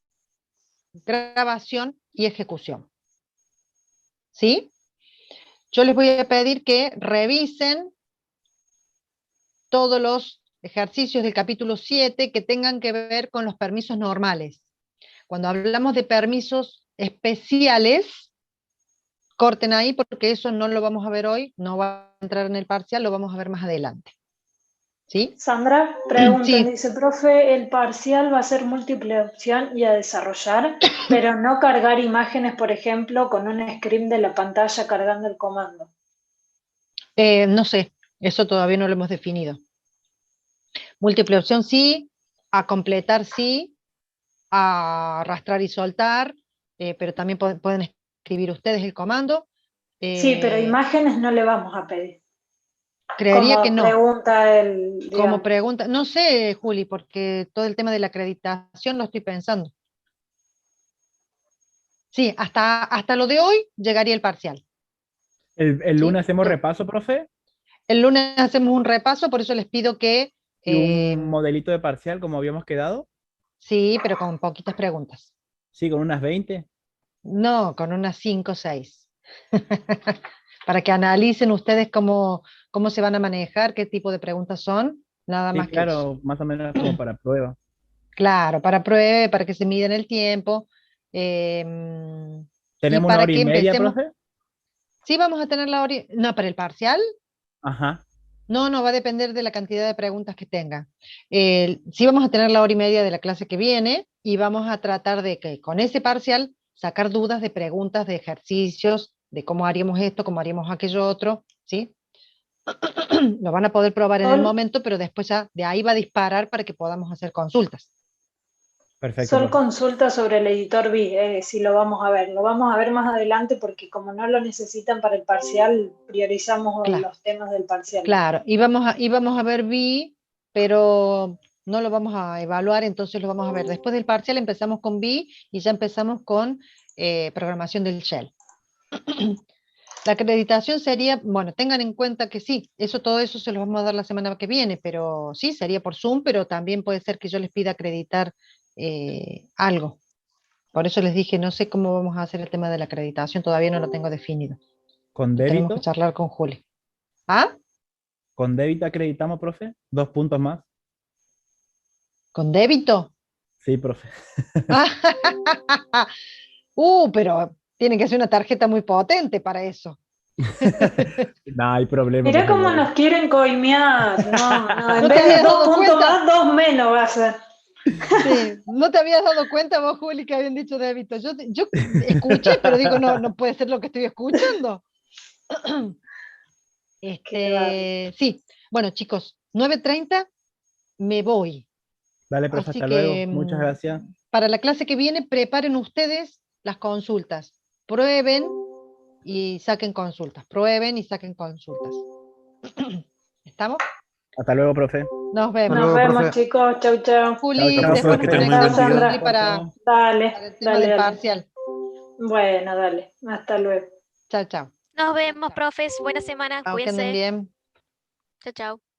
grabación y ejecución. ¿Sí? Yo les voy a pedir que revisen todos los ejercicios del capítulo 7 que tengan que ver con los permisos normales. Cuando hablamos de permisos especiales, corten ahí porque eso no lo vamos a ver hoy, no va a entrar en el parcial, lo vamos a ver más adelante. ¿Sí? Sandra, preguntan, Sí. dice, profe, el parcial va a ser múltiple opción y a desarrollar, pero no cargar imágenes, por ejemplo, con un screen de la pantalla cargando el comando. No sé, eso todavía no lo hemos definido. Múltiple opción sí, a completar sí, a arrastrar y soltar, pero también pueden escribir ustedes el comando. Sí, pero imágenes no le vamos a pedir. Creería Como que no. pregunta Como pregunta, no sé, Juli, porque todo el tema de la acreditación lo estoy pensando. Sí, hasta lo de hoy llegaría el parcial. ¿El lunes ¿Sí? hacemos repaso, profe? El lunes hacemos un repaso, por eso les pido que... ¿Y un modelito de parcial como habíamos quedado? Sí, pero con poquitas preguntas. Sí, con unas 20. No, con unas 5 o 6. Para que analicen ustedes cómo se van a manejar, qué tipo de preguntas son, nada Sí, más que eso. claro, más o menos como para prueba. Claro, para pruebe, para que se midan el tiempo. Y ¿Tenemos una para hora y que media, empecemos. profe? Sí, vamos a tener la hora. No, para el parcial. Ajá. No va a depender de la cantidad de preguntas que tengan. Sí vamos a tener la hora y media de la clase que viene y vamos a tratar de que con ese parcial sacar dudas de preguntas, de ejercicios, de cómo haríamos esto, cómo haríamos aquello otro, ¿sí? Lo van a poder probar en el momento, pero después ya de ahí va a disparar para que podamos hacer consultas. Perfecto, Son profe. consultas sobre el editor B, si lo vamos a ver. Lo vamos a ver más adelante porque como no lo necesitan para el parcial, priorizamos Claro. los temas del parcial. Claro, íbamos a ver B, pero no lo vamos a evaluar, entonces lo vamos a ver. Después del parcial empezamos con B y ya empezamos con programación del shell. La acreditación sería, bueno, tengan en cuenta que sí, todo eso se lo vamos a dar la semana que viene, pero sí, sería por Zoom, pero también puede ser que yo les pida acreditar algo. Por eso les dije, no sé cómo vamos a hacer el tema de la acreditación, todavía no lo tengo definido. ¿Con Tenemos que débito? charlar con Juli. ¿Ah? ¿Con débito acreditamos, profe? 2 puntos más. ¿Con débito? Sí, profe. Pero tiene que ser una tarjeta muy potente para eso. No hay problema, Mirá profe. cómo nos quieren coimear. No, en ¿No te vez de habías 2 dado puntos cuenta? más, 2 menos va a ser. Sí, ¿no te habías dado cuenta vos, Juli, que habían dicho débito? Yo escuché, pero digo, no puede ser lo que estoy escuchando. Sí, bueno, chicos, 9:30 me voy. Dale, profe, Así hasta luego. que Muchas gracias. para la clase que viene, preparen ustedes las consultas. Prueben y saquen consultas. Prueben y saquen consultas. ¿Estamos? Hasta luego, profe. Nos vemos. Nos vemos, chicos. Chau, chau. Juli, Chao, chao, después que me tengan muy conectamos buen con día. Juli para Dale, el tema dale, del dale. parcial. Bueno, dale. Hasta luego. Chao, chao. Nos vemos, profes. Buena semana. Chao, que anden Cuídense. bien. Chao, chao.